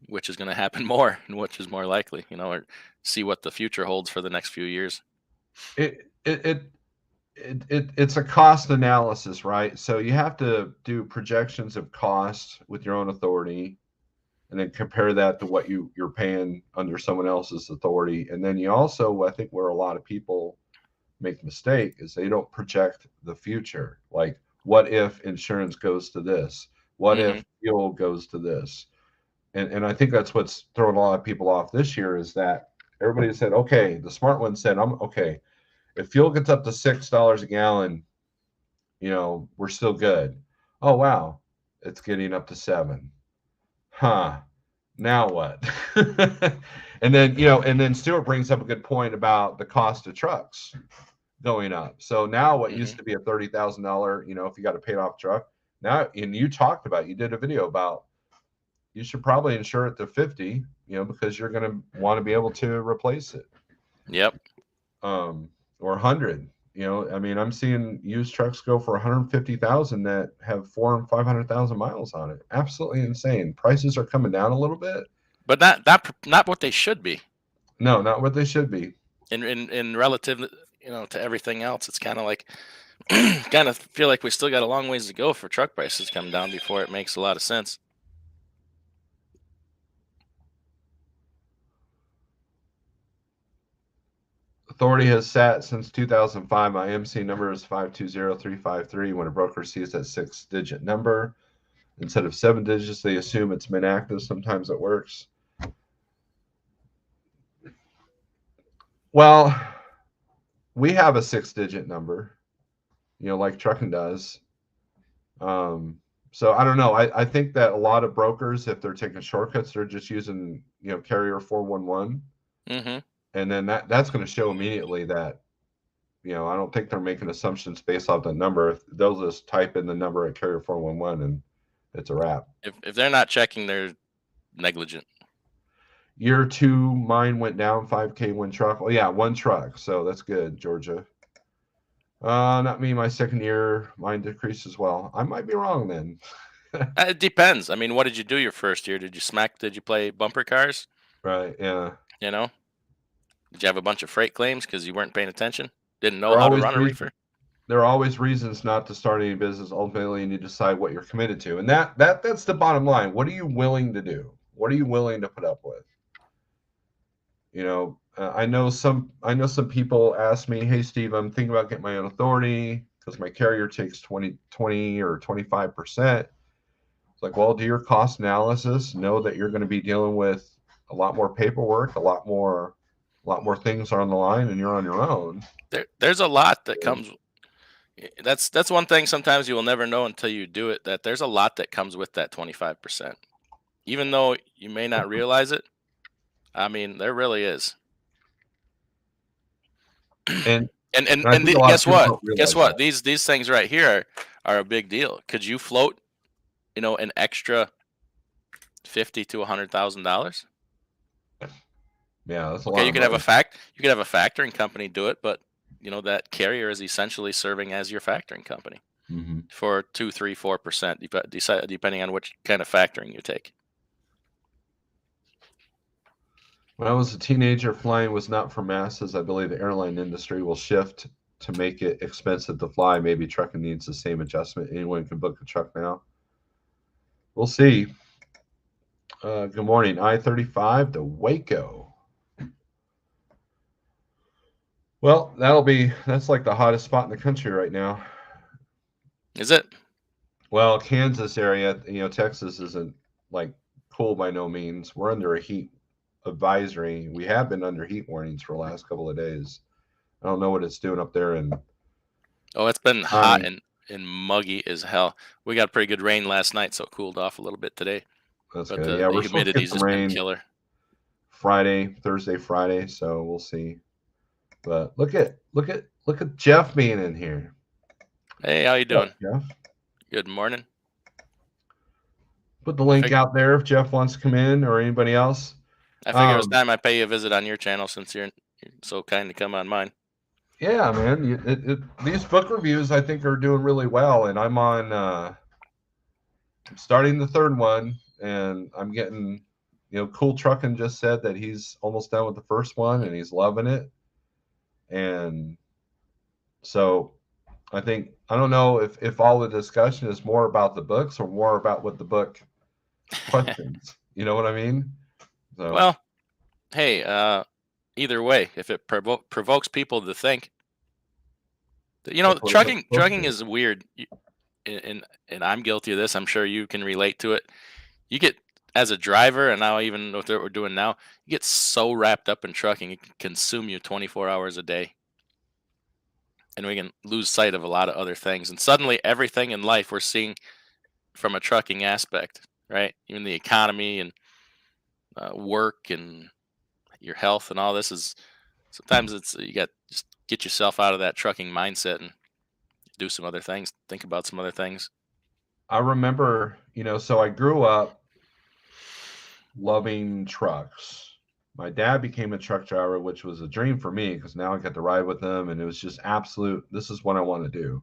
which is going to happen more and which is more likely, or see what the future holds for the next few years. It it it it's a cost analysis, right? So you have to do projections of cost with your own authority, and then compare that to what you're paying under someone else's authority. And then you also, I think, where a lot of people make the mistake is they don't project the future. Like, what if insurance goes to this? What Hmm. if fuel goes to this? And I think that's what's throwing a lot of people off this year, is that everybody said, okay, the smart one said, I'm okay. If fuel gets up to $6 a gallon, we're still good. Oh wow, it's getting up to 7. Huh. Now what? And then Stuart brings up a good point about the cost of trucks going up. So now what Hmm. used to be a $30,000, if you got a paid off truck, now, and you did a video about, you should probably insure it to 50, because you're going to want to be able to replace it. Yep. Or 100. I mean, I'm seeing used trucks go for 150,000 that have 400 and 500,000 miles on it. Absolutely insane. Prices are coming down a little bit. But not what they should be No, not what they should be. in relative, to everything else. It's kind of like kind of feel like we still got a long ways to go for truck prices to come down before it makes a lot of sense. Authority has sat since 2005. My MC number is 520353. When a broker sees that 6-digit number instead of 7 digits, they assume it's been active. Sometimes it works. Well, we have a 6-digit number, like trucking does. Um, so I don't know. I think that a lot of brokers, if they're taking shortcuts, they're just using, carrier 411. Hmm. And then that's going to show immediately that, I don't think they're making assumptions based off the number. They'll just type in the number at carrier 411 and it's a wrap. If they're not checking, they're negligent. Year two, mine went down 5K, one truck. Oh yeah, one truck. So that's good, Georgia. Not me. My second year, mine decreased as well. I might be wrong then. It depends. I mean, what did you do your first year? Did you play bumper cars? Right? Yeah. You know, did you have a bunch of freight claims because you weren't paying attention? Didn't know They're how to always run a reason. reefer? there are always reasons not to start any business. Ultimately, you need to decide what you're committed to, and that's the bottom line. What are you willing to do? What are you willing to put up with? I know some people ask me, "Hey, Steve, I'm thinking about getting my own authority because my carrier takes 20 or 25%." It's like, well, do your cost analysis. Know that you're going to be dealing with a lot more paperwork, a lot more things are on the line, and you're on your own. There's a lot that comes. That's one thing. Sometimes you will never know until you do it. That there's a lot that comes with that 25%. Even though you may not realize it, I mean, there really is. And And and I and think a lot of guess people what? don't Guess realize what? that. These things right here are a big deal. Could you float, an extra $50,000 to $100,000? Yeah, that's a Okay, lot you of could have money. a factoring company do it, but that carrier is essentially serving as your factoring company Mm-hmm. for 2, 3, 4%, depending on which kind of factoring you take. When I was a teenager, flying was not for masses. I believe the airline industry will shift to make it expensive to fly. Maybe trucking needs the same adjustment. Anyone can book a truck now. We'll see. Good morning. I-35 to Waco. Well, that's like the hottest spot in the country right now. Is it? Well, Kansas area, Texas isn't like cool by no means. We're under a heat advisory. We have been under heat warnings for the last couple of days. I don't know what it's doing up there in Oh, it's been hot Connie. and muggy as hell. We got pretty good rain last night, so it cooled off a little bit today. That's But good. the Yeah, the we're supposed to get humidity's some just been rain killer. Thursday, Friday, so we'll see. But look at Jeff being in here. Hey, how you What's doing? up, Jeff? Good morning. Put the I link fig- out there if Jeff wants to come in or anybody else. I figure it was Um, time I pay you a visit on your channel since you're so kind to come on mine. yeah, man. These book reviews I think are doing really well, and I'm starting the third one, and I'm getting, Cool Truckin' just said that he's almost done with the first one and he's loving it. And so I don't know if all the discussion is more about the books or more about what the book questions. You know what I mean? So Well, hey, either way, if it provokes people to think, that's what it's supposed trucking to. is weird, and I'm guilty of this. I'm sure you can relate to it. You get as a driver, and now even with what we're doing now, you get so wrapped up in trucking, it can consume you 24 hours a day, and we can lose sight of a lot of other things. And suddenly, everything in life we're seeing from a trucking aspect, right? Even the economy and work and your health and all this is sometimes it's you got just get yourself out of that trucking mindset and do some other things. Think about some other things. I remember, so I grew up loving trucks. My dad became a truck driver, which was a dream for me because now I got to ride with him, and it was just absolute. This is what I want to do.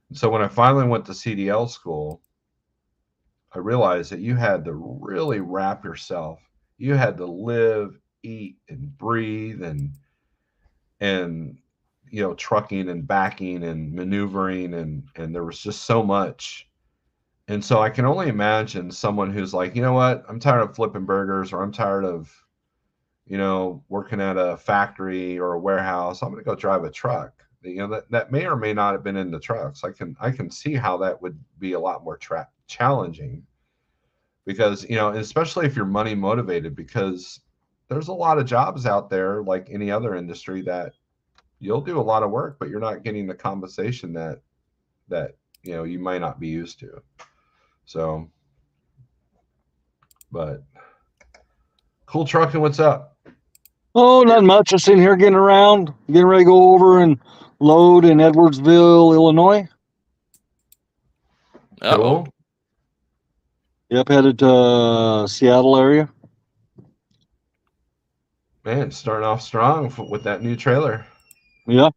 And so when I finally went to CDL school, I realized that you had to really wrap yourself. You had to live, eat, and breathe, and trucking and backing and maneuvering, and there was just so much. And so I can only imagine someone who's like, you know what, I'm tired of flipping burgers, or I'm tired of working at a factory or a warehouse. I'm going to go drive a truck. That may or may not have been into trucks. I can see how that would be a lot more challenging because especially if you're money motivated, because there's a lot of jobs out there like any other industry that you'll do a lot of work, but you're not getting the compensation that you might not be used to. So, but Cool Trucking, what's up? Oh, not much. Just sitting here getting around, getting ready to go over and load in Edwardsville, Illinois. Uh-oh. Cool. Yep, headed to Seattle area. Man, starting off strong with that new trailer. Yeah,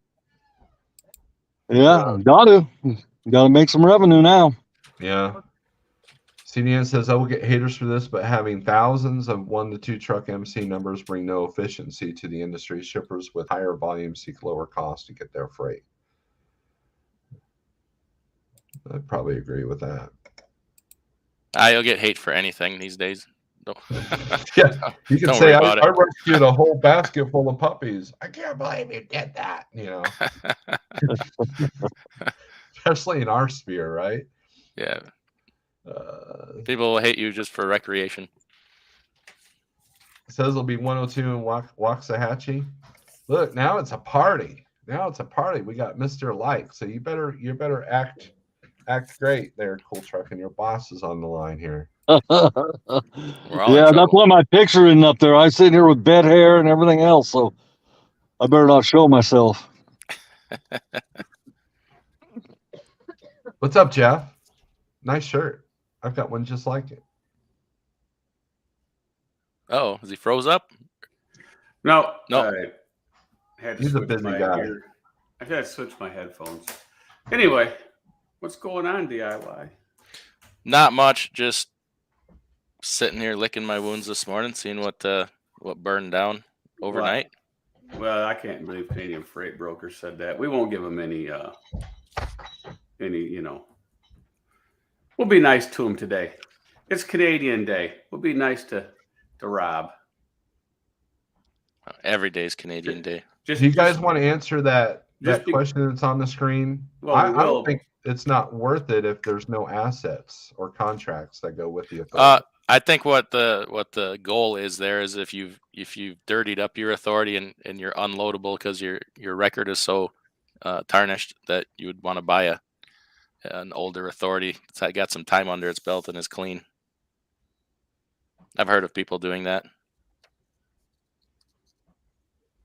yeah, gotta make some revenue now. Yeah. CDN says, I will get haters for this, but having thousands of 1 to 2 truck MC numbers bring no efficiency to the industry. Shippers with higher volumes seek lower costs to get their freight. I'd probably agree with that. You'll get hate for anything these days. Don't, Yeah, you can don't say worry I about it. rescued a whole basket full of puppies. I can't believe you did that. Especially in our sphere, right? Yeah. People will hate you just for recreation. It says it'll be 102 in Waxahachie. Look, now it's a party. Now it's a party. We got Mr. Like, so you better act great there, Cool Truck, and your boss is on the line here. We're all in Yeah, that's trouble. why my picture isn't up there. I sit here with bed hair and everything else, so I better not show myself. What's up, Jeff? Nice shirt. I've got one just like it. Oh, is he froze up? No. No. I had to He's a switch busy my guy. ear. I had to switch my headphones. Anyway, what's going on, DIY? Not much. Just sitting here licking my wounds this morning, seeing what burned down overnight. Well, I can't believe Canadian freight broker said that. We won't give them any, we'll be nice to them today. It's Canadian Day. We'll be nice to Rob. Every day is Canadian Day. Do you guys want to answer that question that's on the screen? Well, I don't think it's not worth it if there's no assets or contracts that go with the authority. I think what the goal is there is if you've dirtied up your authority and you're unloadable because your record is so tarnished that you would want to buy an older authority that's got some time under its belt and is clean. I've heard of people doing that.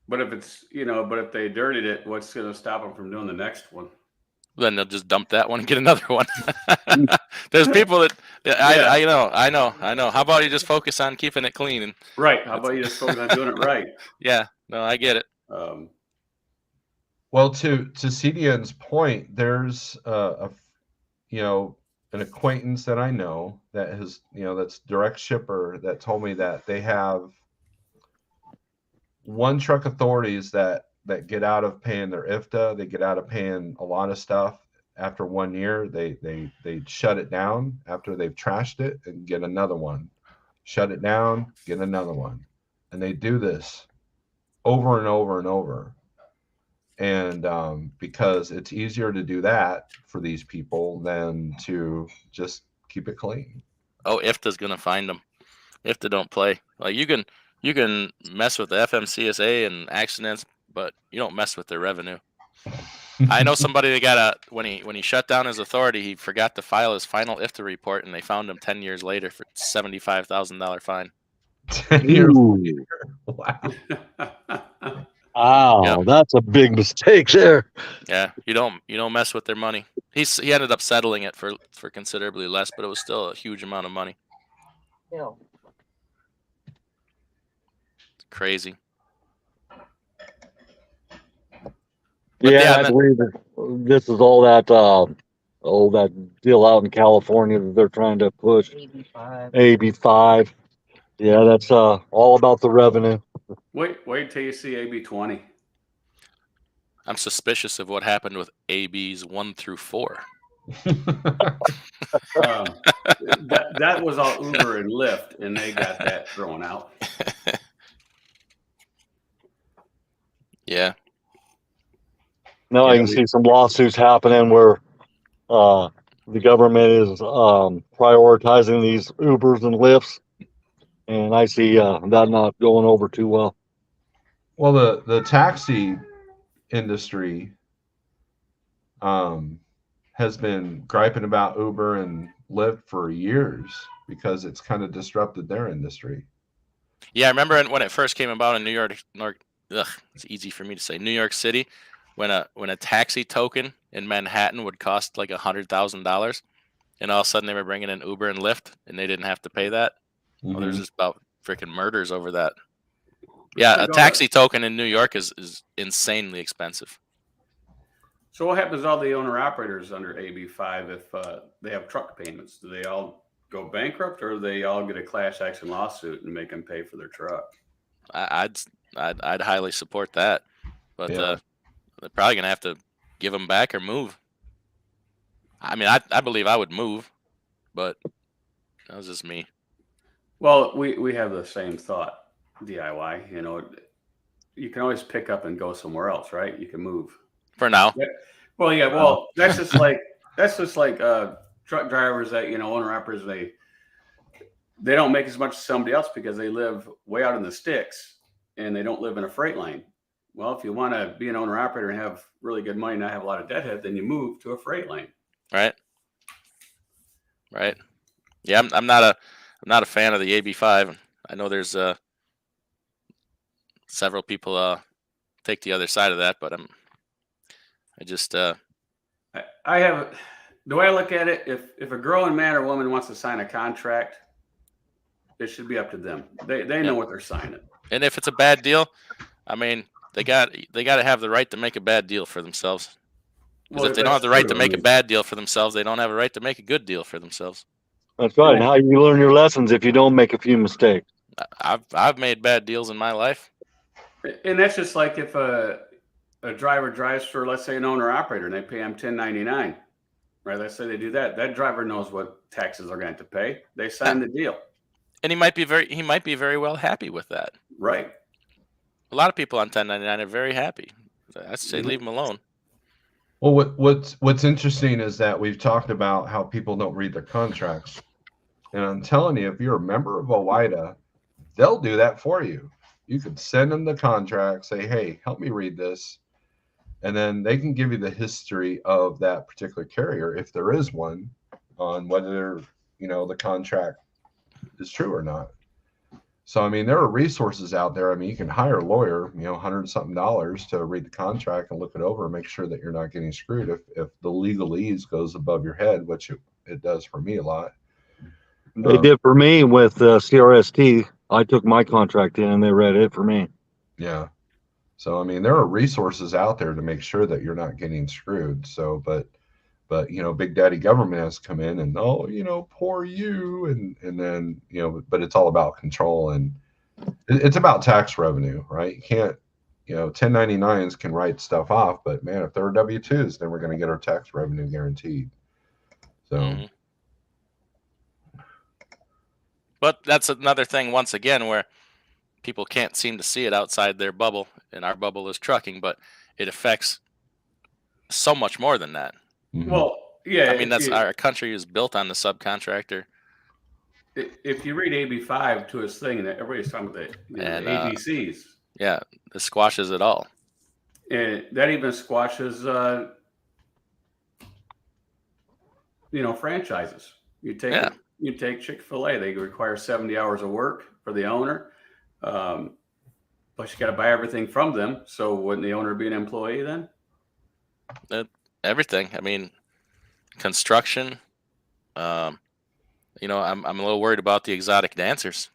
But if it's, but if they dirtied it, what's going to stop them from doing the next one? Then they'll just dump that one and get another one. There's people that I know. How about you just focus on keeping it clean? Right. How about you just focus on doing it right? Yeah. No, I get it. Well, to CDN's point, there's an acquaintance that I know that has, that's direct shipper that told me that they have one truck authorities that get out of paying their IFTA. They get out of paying a lot of stuff. After 1 year, they shut it down after they've trashed it and get another one. Shut it down, get another one. And they do this over and over and over. And because it's easier to do that for these people than to just keep it clean. Oh, IFTA's going to find them. IFTA don't play. Like you can mess with the FMCSA and accidents, but you don't mess with their revenue. I know somebody that got when he shut down his authority, he forgot to file his final IFTA report, and they found him 10 years later for $75,000 fine. 10 years later. Wow. Wow, Yep. That's a big mistake there. Yeah, you don't mess with their money. He ended up settling it for considerably less, but it was still a huge amount of money. Yeah. It's crazy. Yeah, I believe this is all that that deal out in California that they're trying to push. AB5. Yeah, that's all about the revenue. Wait till you see AB20. I'm suspicious of what happened with ABs 1 through 4. That was all Uber and Lyft, and they got that thrown out. Yeah. Now I can see some lawsuits happening where the government is prioritizing these Ubers and Lyfts, and I see that not going over too well. Well, the taxi industry has been griping about Uber and Lyft for years because it's kind of disrupted their industry. Yeah, I remember when it first came about in New York. It's easy for me to say. New York City, when a taxi token in Manhattan would cost like $100,000, and all of a sudden they were bringing in Uber and Lyft, and they didn't have to pay that. Mm-hmm. Well, there's just about freaking murders over that. Yeah, a taxi token in New York is insanely expensive. So what happens to all the owner-operators under AB5 if they have truck payments? Do they all go bankrupt, or do they all get a class action lawsuit and make them pay for their truck? I'd highly support that, but they're probably gonna have to give them back or move. I mean, I believe I would move, but that was just me. Well, we have the same thought, DIY. You know, you can always pick up and go somewhere else, right? You can move. For now. Yeah. Well, yeah. Well, that's just like truck drivers that owner operators they don't make as much as somebody else because they live way out in the sticks and they don't live in a freight lane. Well, if you want to be an owner operator and have really good money and not have a lot of deadhead, then you move to a freight lane. Right. Right. Yeah, I'm not a fan of the AB5. I know there's several people take the other side of that, but I just I have the way I look at it. If a grown man or woman wants to sign a contract, it should be up to them. They know what they're signing. And if it's a bad deal, I mean, they got to have the right to make a bad deal for themselves. Because if they don't have the right to make a bad deal for themselves, they don't have a right to make a good deal for themselves. That's right. And how you learn your lessons if you don't make a few mistakes. I've made bad deals in my life. And that's just like if a driver drives for, let's say, an owner operator and they pay him $10.99, right? Let's say they do that. That driver knows what taxes they're going to pay. They sign the deal. And he might be very well happy with that. Right. A lot of people on 1099 are very happy. I say leave them alone. Well, what's interesting is that we've talked about how people don't read their contracts. And I'm telling you, if you're a member of OOIDA, they'll do that for you. You could send them the contract, say, hey, help me read this. And then they can give you the history of that particular carrier, if there is one, on whether, the contract is true or not. So, I mean, there are resources out there. I mean, you can hire a lawyer, $100-something to read the contract and look it over and make sure that you're not getting screwed if the legalese goes above your head, which it does for me a lot. They did for me with CRST. I took my contract in and they read it for me. Yeah. So, I mean, there are resources out there to make sure that you're not getting screwed. So, but Big Daddy government has come in and, poor you. And then, but it's all about control and it's about tax revenue, right? You can't, 1099s can write stuff off, but man, if there are W-2s, then we're going to get our tax revenue guaranteed. So. Mm-hmm. But that's another thing, once again, where people can't seem to see it outside their bubble, and our bubble is trucking, but it affects so much more than that. Mm-hmm. Well, yeah. I mean, our country is built on the subcontractor. If you read AB5 to his thing, and everybody's talking about the ABCs. Yeah, it squashes it all. And that even squashes, franchises. You take Chick-fil-A, they require 70 hours of work for the owner. Plus you got to buy everything from them. So wouldn't the owner be an employee then? Everything. I mean, construction. I'm a little worried about the exotic dancers.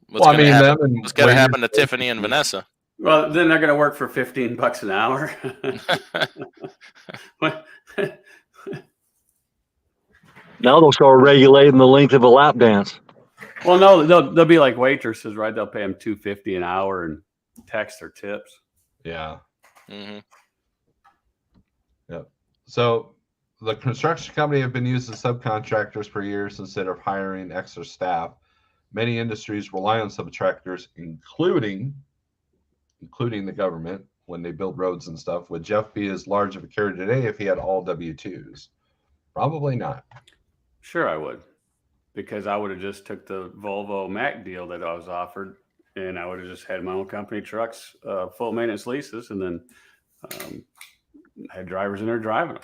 What's going to happen to Tiffany and Vanessa? Well, then they're going to work for $15 an hour. Now they'll start regulating the length of a lap dance. Well, no, they'll be like waitresses, right? They'll pay them $2.50 an hour and tax their tips. Yeah. Mm-hmm. Yep. So the construction company have been used as subcontractors for years instead of hiring extra staff. Many industries rely on subcontractors, including the government, when they build roads and stuff. Would Jeff be as large of a carrier today if he had all W-2s? Probably not. Sure, I would, because I would have just took the Volvo Mac deal that I was offered, and I would have just had my own company trucks, full maintenance leases, and then had drivers in there driving them.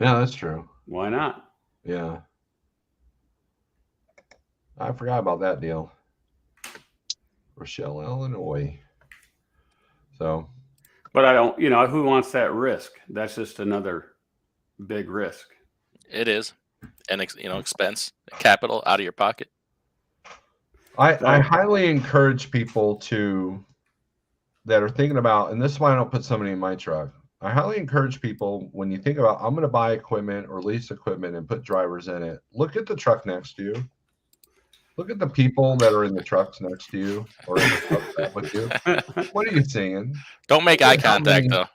Yeah, that's true. Why not? Yeah. I forgot about that deal. Rochelle, Illinois. So. But I don't, who wants that risk? That's just another big risk. It is. And, expense, capital out of your pocket. I highly encourage people that are thinking about, and this is why I don't put somebody in my truck. I highly encourage people, when you think about, I'm going to buy equipment or lease equipment and put drivers in it, look at the truck next to you. Look at the people that are in the trucks next to you or in the truck with you. What are you seeing? Don't make eye contact though.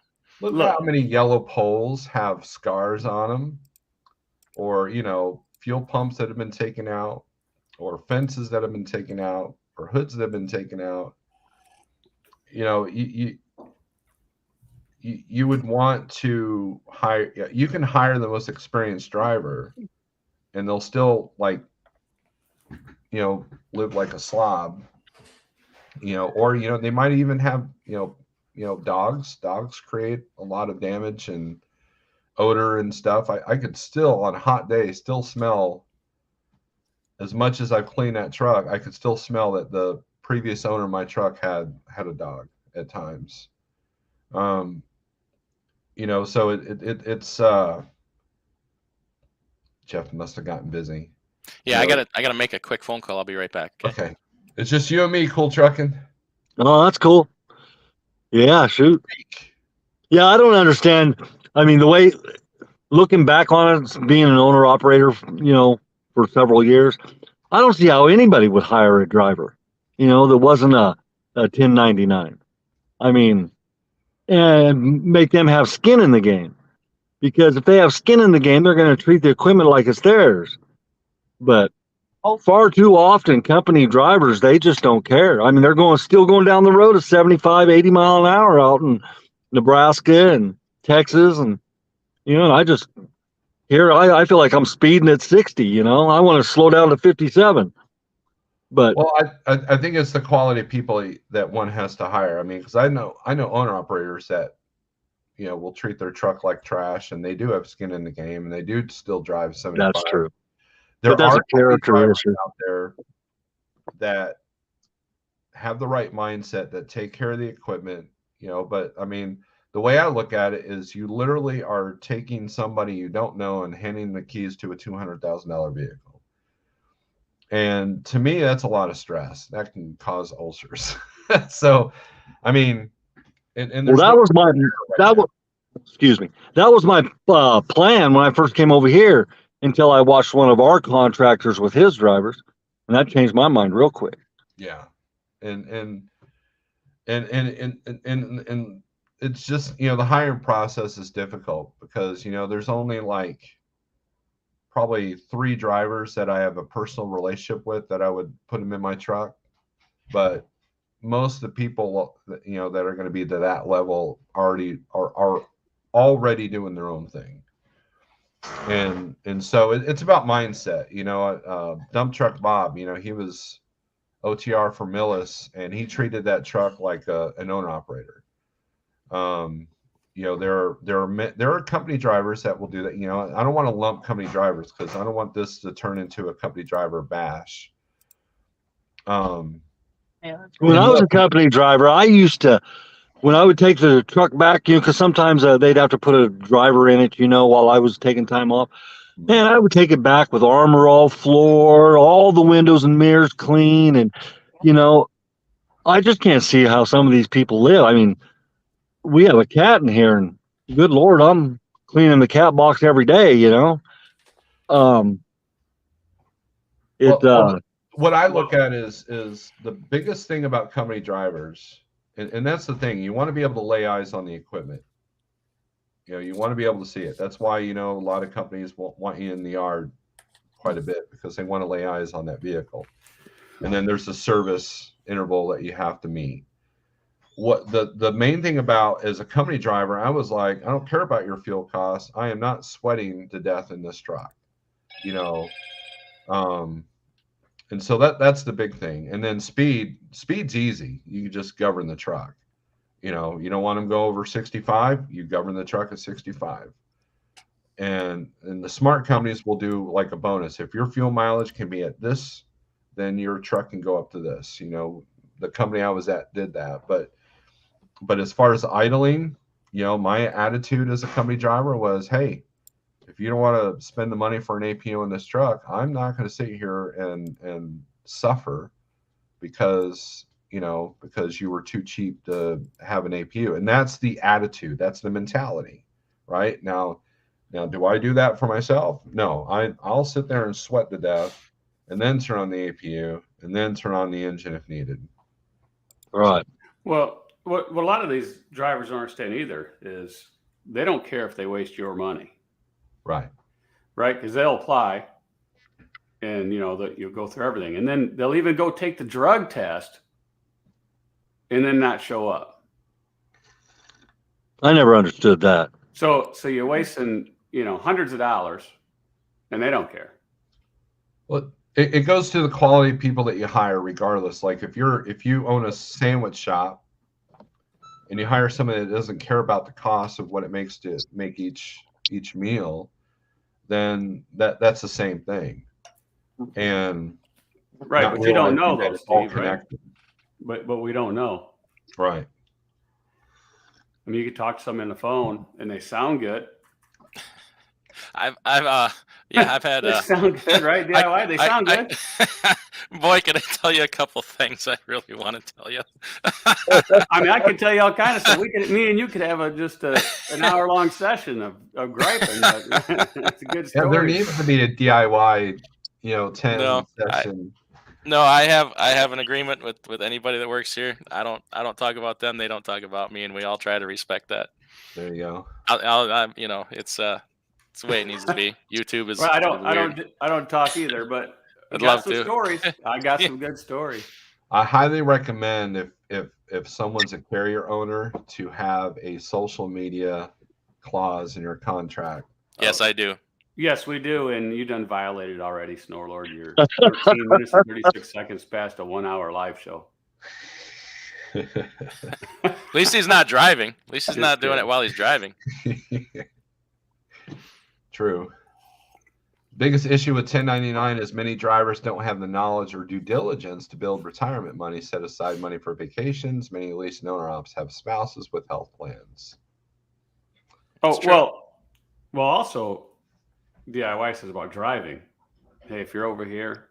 Look how many yellow poles have scars on them, or fuel pumps that have been taken out, or fences that have been taken out, or hoods that have been taken out. You would want to hire. You can hire the most experienced driver, and they'll still live like a slob. Or they might even have dogs. Dogs create a lot of damage and odor and stuff. I could still on a hot day still smell, as much as I've cleaned that truck, I could still smell that the previous owner of my truck had a dog at times. So it's Jeff must have gotten busy. Yeah, I gotta make a quick phone call. I'll be right back. Okay. It's just you and me, Cool Trucking. Oh, that's cool. Yeah, shoot. Yeah, I don't understand. I mean, the way, looking back on it, being an owner operator, for several years, I don't see how anybody would hire a driver, that wasn't a 1099. I mean, and make them have skin in the game. Because if they have skin in the game, they're going to treat the equipment like it's theirs. But far too often, company drivers, they just don't care. I mean, they're still going down the road at 75, 80 mile an hour out in Nebraska and Texas. And, I just I feel like I'm speeding at 60, I want to slow down to 57. But I think it's the quality of people that one has to hire. I mean, because I know owner operators that will treat their truck like trash, and they do have skin in the game, and they do still drive 75. That's true. There are a character issue out there that have the right mindset, that take care of the equipment, but I mean, the way I look at it is you literally are taking somebody you don't know and handing the keys to a $200,000 vehicle. And to me, that's a lot of stress. That can cause ulcers. So, I mean, and that was my plan when I first came over here, until I watched one of our contractors with his drivers, and that changed my mind real quick. Yeah, and it's just the hiring process is difficult because there's only probably 3 drivers that I have a personal relationship with that I would put them in my truck, but most of the people that are going to be to that level are already doing their own thing. And so it's about mindset. Dump Truck Bob, he was OTR for Millis, and he treated that truck like an owner operator. There are company drivers that will do that. I don't want to lump company drivers because I don't want this to turn into a company driver bash. When I was a company driver, I used to, when I would take the truck back, because sometimes they'd have to put a driver in it, while I was taking time off. Man, I would take it back with armor all floor, all the windows and mirrors clean. And, I just can't see how some of these people live. I mean, we have a cat in here, and good Lord, I'm cleaning the cat box every day, What I look at is the biggest thing about company drivers, and that's the thing. You want to be able to lay eyes on the equipment. You want to be able to see it. That's why, a lot of companies want you in the yard quite a bit, because they want to lay eyes on that vehicle. And then there's the service interval that you have to meet. What the main thing about, as a company driver, I was like, I don't care about your fuel costs. I am not sweating to death in this truck, and so that's the big thing. And then speed's easy. You just govern the truck. You don't want them to go over 65, you govern the truck at 65. And the smart companies will do like a bonus. If your fuel mileage can be at this, then your truck can go up to this. The company I was at did that. But as far as idling, my attitude as a company driver was, hey, if you don't want to spend the money for an APU in this truck, I'm not going to sit here and suffer because you were too cheap to have an APU. And that's the attitude. That's the mentality, right? Now, do I do that for myself? No, I'll sit there and sweat to death and then turn on the APU, and then turn on the engine if needed. Right. Well, what a lot of these drivers don't understand either is they don't care if they waste your money, Right. right? Because they'll apply, and you'll go through everything, and then they'll even go take the drug test, and then not show up. I never understood that. So you're wasting hundreds of dollars, and they don't care. Well, it goes to the quality of people that you hire, regardless. Like if you own a sandwich shop and you hire somebody that doesn't care about the cost of what it makes to make each meal, then that's the same thing. And right, but you don't know that those, it's all Steve, right? connected. But we don't know. Right. I mean, you could talk to someone on the phone and they sound good. I've had. They sound good, right? DIY, they sound good. Boy, can I tell you a couple things I really want to tell you. I mean, I could tell you all kind of stuff. Me and you could have just an hour-long session of griping. But it's a good story. Yeah, there needs to be a DIY, 10 session. I have an agreement with anybody that works here. I don't talk about them. They don't talk about me, and we all try to respect that. There you go. It's the way it needs to be. YouTube is. Well, I don't talk either, but I'd love some to. stories. I got some good stories. I highly recommend if someone's a carrier owner to have a social media clause in your contract. Yes, I do. Yes, we do, and you done violated already, Snorelord. You're 13 minutes and 36 seconds past a 1-hour live show. At least he's not driving. At least he's not doing it while he's driving. True. Biggest issue with 1099 is many drivers don't have the knowledge or due diligence to build retirement money, set aside money for vacations. Many lease and owner ops have spouses with health plans. Oh, well, also DIY says about driving. Hey, if you're over here,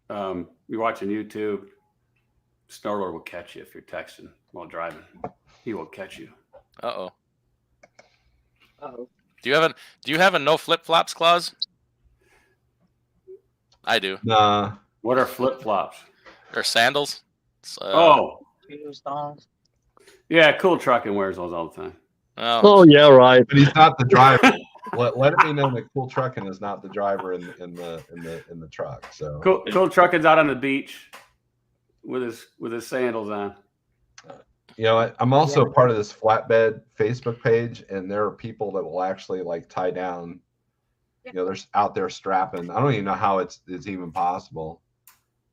you're watching YouTube, Snorelord will catch you if you're texting while driving. He will catch you. Uh-oh. Do you have a no flip-flops clause? I do. Nah. What are flip-flops? Or sandals? Yeah, Cool Trucking wears those all the time. Oh yeah, right. But he's not the driver. Let it be known that Cool Trucking is not the driver in the truck. So Cool Trucking's out on the beach with his sandals on. I'm also part of this flatbed Facebook page, and there are people that will actually tie down. They're out there strapping. I don't even know how it's even possible.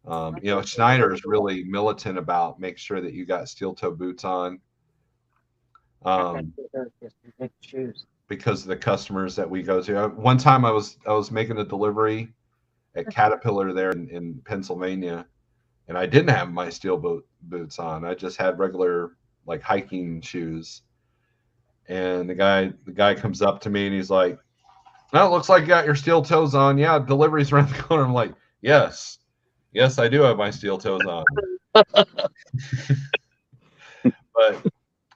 Schneider is really militant about make sure that you got steel toe boots on. Because of the customers that we go to. One time I was making a delivery at Caterpillar there in Pennsylvania, and I didn't have my steel boots on. I just had regular hiking shoes. And the guy comes up to me and he's like, "Well, it looks like you got your steel toes on. Yeah, delivery's around the corner." I'm like, Yes, I do have my steel toes on."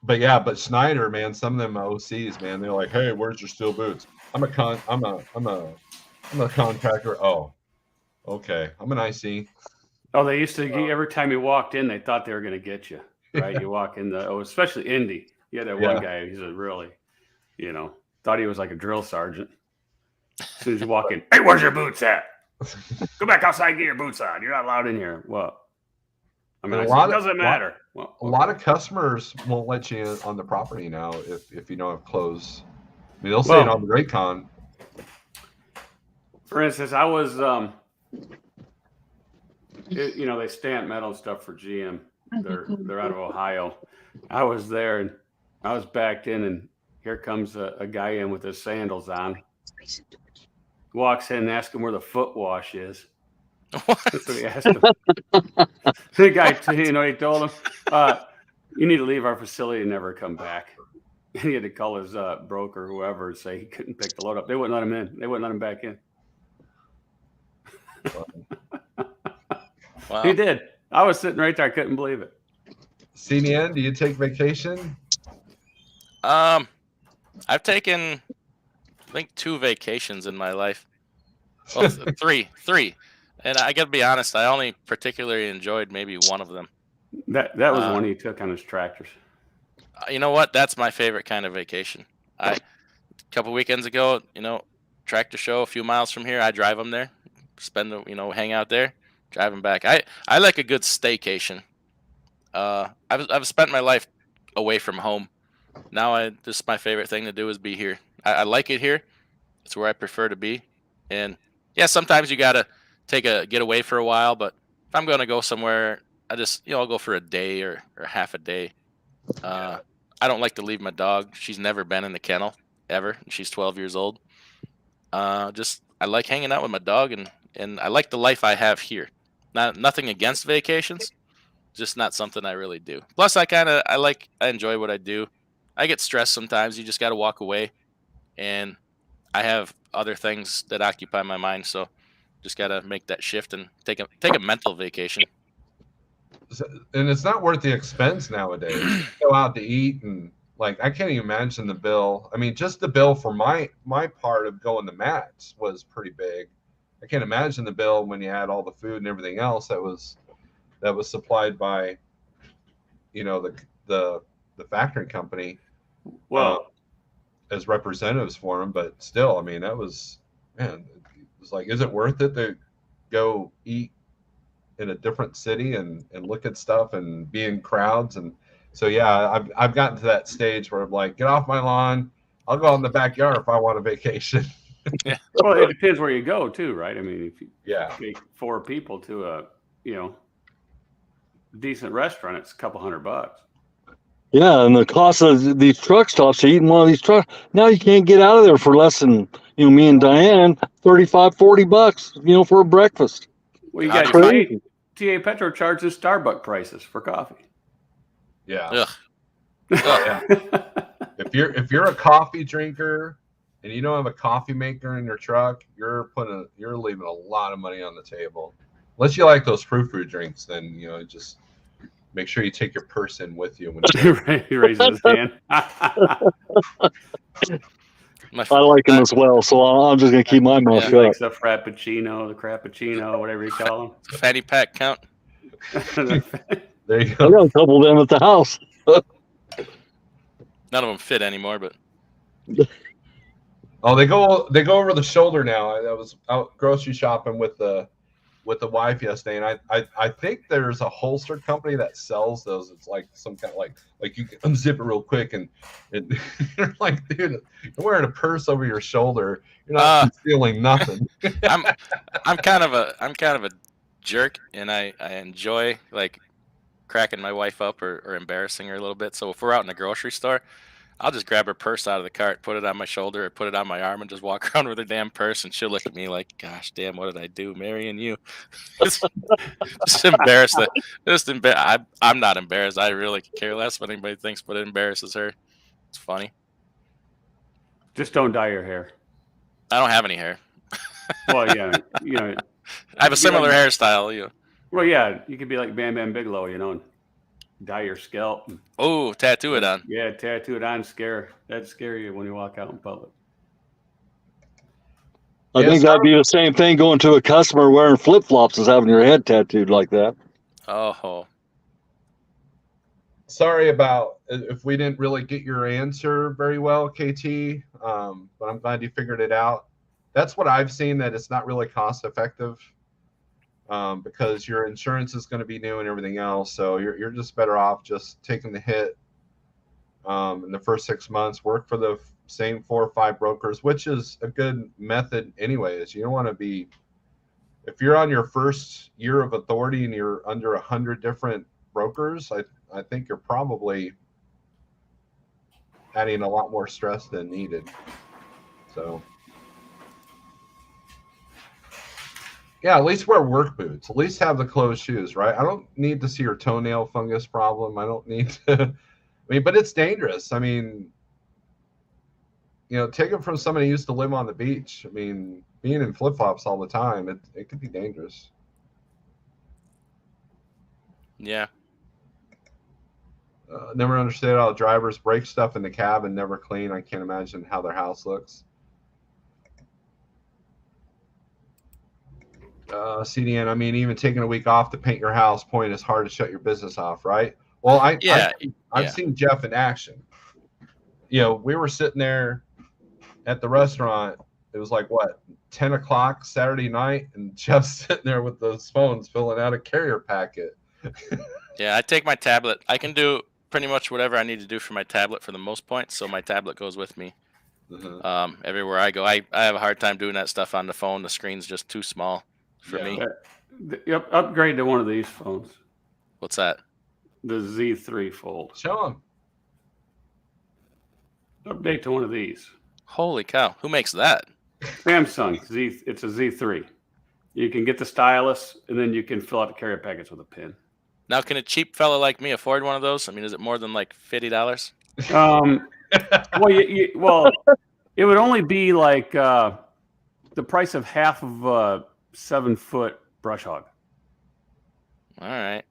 But Schneider, man, some of them OCs, man, they're like, "Hey, where's your steel boots?" I'm a contractor. Oh, okay. I'm an IC. Oh, they used to every time you walked in, they thought they were going to get you, right? You walk in especially Indy. You had that one guy. He's a really, thought he was like a drill sergeant. As soon as you walk in, "Hey, where's your boots at? Go back outside, get your boots on. You're not allowed in here." Well, I mean, it doesn't matter. Well, a lot of customers won't let you in on the property now if you don't have clothes. I mean, they'll say it on the Raycon. For instance, I was, they stamp metal and stuff for GM. They're out of Ohio. I was there and I was backed in, and here comes a guy in with his sandals on. Walks in and asks him where the foot wash is. That's what he asked him. The guy, he told him, "You need to leave our facility and never come back." And he had to call his broker, whoever, and say he couldn't pick the load up. They wouldn't let him in. They wouldn't let him back in. Wow. He did. I was sitting right there. I couldn't believe it. CDN, do you take vacation? I've taken, I think, 2 vacations in my life. Well, three. And I got to be honest, I only particularly enjoyed maybe one of them. That was the one he took on his tractors. You know what? That's my favorite kind of vacation. A couple weekends ago, tractor show a few miles from here. I drive them there, hang out there, drive them back. I like a good staycation. I've spent my life away from home. Now this is my favorite thing to do is be here. I like it here. It's where I prefer to be. And yeah, sometimes you gotta get away for a while. But if I'm gonna go somewhere, I just I'll go for a day or half a day. I don't like to leave my dog. She's never been in the kennel ever. She's 12 years old. Just I like hanging out with my dog and I like the life I have here. Nothing against vacations, just not something I really do. Plus, I enjoy what I do. I get stressed sometimes. You just got to walk away, and I have other things that occupy my mind. So, just got to make that shift and take a mental vacation. And it's not worth the expense nowadays. Go out to eat and like I can't even imagine the bill. I mean, just the bill for my part of going to Matt's was pretty big. I can't imagine the bill when you add all the food and everything else that was supplied by the factory company. Well, as representatives for them, but still, I mean, that was, man, it was like, is it worth it to go eat in a different city and look at stuff and be in crowds? And so, yeah, I've gotten to that stage where I'm like, get off my lawn. I'll go out in the backyard if I want a vacation. Yeah. Well, it depends where you go too, right? I mean, if you take 4 people to a, decent restaurant, it's a couple $100. Yeah, and the cost of these truck stops to eat in one of these trucks, now you can't get out of there for less than, me and Diane, $35-40, for a breakfast. Well, you got TA Petro charges Starbucks prices for coffee. Yeah. Yeah. If you're a coffee drinker and you don't have a coffee maker in your truck, you're leaving a lot of money on the table. Unless you like those frou-frou drinks, then just make sure you take your purse in with you when he raises his hand. I like them as well, so I'm just gonna keep my mouth shut. He likes the crappuccino, whatever you call them. Fatty pack count. There you go. I got a couple of them at the house. None of them fit anymore, but oh, they go over the shoulder now. I was out grocery shopping with the wife yesterday, and I think there's a holster company that sells those. It's like some kind of like you can unzip it real quick and you're like, dude, you're wearing a purse over your shoulder. You're not concealing nothing. I'm kind of a jerk, and I enjoy like cracking my wife up or embarrassing her a little bit. So if we're out in the grocery store, I'll just grab her purse out of the cart, put it on my shoulder, or put it on my arm, and just walk around with her damn purse. And she'll look at me like, "Gosh, damn, what did I do, marrying you?" just embarrassed. I'm not embarrassed. I really care less what anybody thinks, but it embarrasses her. It's funny. Just don't dye your hair. I don't have any hair. Well, yeah, I have a similar hairstyle. Well, yeah, you could be like Bam Bam Bigelow, and dye your scalp. Oh, tattoo it on. Yeah, tattoo it on. That'd scare you when you walk out in public. I think that'd be the same thing going to a customer wearing flip-flops as having your head tattooed like that. Oh. Sorry about if we didn't really get your answer very well, KT, but I'm glad you figured it out. That's what I've seen, that it's not really cost effective. Because your insurance is going to be new and everything else, so you're just better off just taking the hit in the first 6 months. Work for the same 4 or 5 brokers, which is a good method anyways. You don't want to be, if you're on your first year of authority and you're under 100 different brokers, I think you're probably adding a lot more stress than needed. So yeah, at least wear work boots. At least have the closed shoes, right? I don't need to see your toenail fungus problem. I don't need to. But it's dangerous. I mean, take it from somebody who used to live on the beach. I mean, being in flip-flops all the time, it could be dangerous. Yeah. Never understood how drivers break stuff in the cab and never clean. I can't imagine how their house looks. CDN, I mean, even taking a week off to paint your house, point is hard to shut your business off, right? Well, I've seen Jeff in action. You know, we were sitting there at the restaurant. It was like what, 10 o'clock Saturday night, and Jeff's sitting there with those phones filling out a carrier packet. Yeah, I take my tablet. I can do pretty much whatever I need to do for my tablet for the most part, so my tablet goes with me everywhere I go. I have a hard time doing that stuff on the phone. The screen's just too small for me. Yep, upgrade to one of these phones. What's that? The Z3 Fold. Show him. Update to one of these. Holy cow! Who makes that? Samsung Z. It's a Z3. You can get the stylus, and then you can fill out the carrier packets with a pin. Now, can a cheap fella like me afford one of those? I mean, is it more than like $50? Well, it would only be like the price of half of a 7-foot brush hog. All right.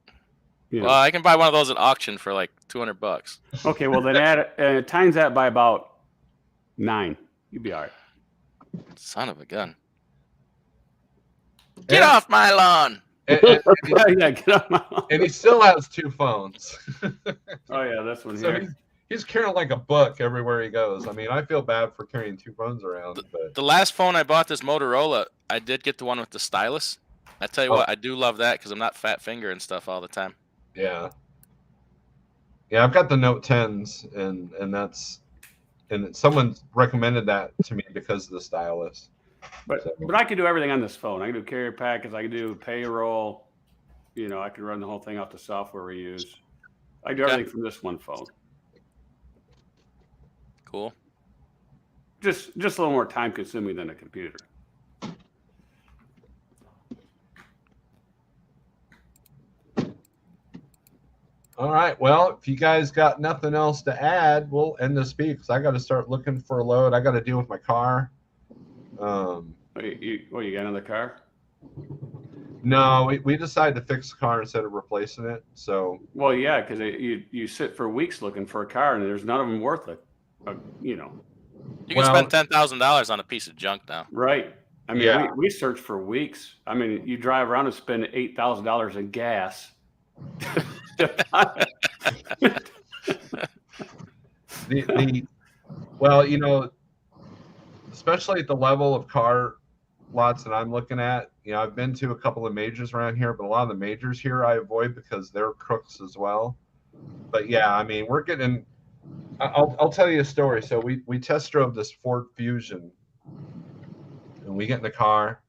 You Well, I can buy one of those at auction for like $200. Okay, well then add times that by about 9. You'd be all right. Son of a gun! Get off my lawn! Get off my lawn. And he still has 2 phones. Oh yeah, this one So here. he's carrying like a book everywhere he goes. I mean, I feel bad for carrying 2 phones around. But The last phone I bought, this Motorola, I did get the one with the stylus. I tell you what, I do love that because I'm not fat finger and stuff all the time. yeah, I've got the Note 10s, and someone recommended that to me because of the stylus. But I could do everything on this phone. I can do carrier packets. I can do payroll. You know, I can run the whole thing off the software we use. I do everything from this one phone. Cool. Just a little more time consuming than a computer. All right. Well, if you guys got nothing else to add, we'll end this speak because I got to start looking for a load. I got to deal with my car. You got another car? No, we decided to fix the car instead of replacing it. So. Well, yeah, because you sit for weeks looking for a car, and there's none of them worth it. You know. You can spend $10,000 on a piece of junk now. Right. I mean, we searched for weeks. I mean, you drive around and spend $8,000 in gas. Well, you know, especially at the level of car lots that I'm looking at, you know, I've been to a couple of majors around here, but a lot of the majors here I avoid because they're crooks as well. But yeah, I mean, we're getting. I'll tell you a story. So we test drove this Ford Fusion, and we get in the car,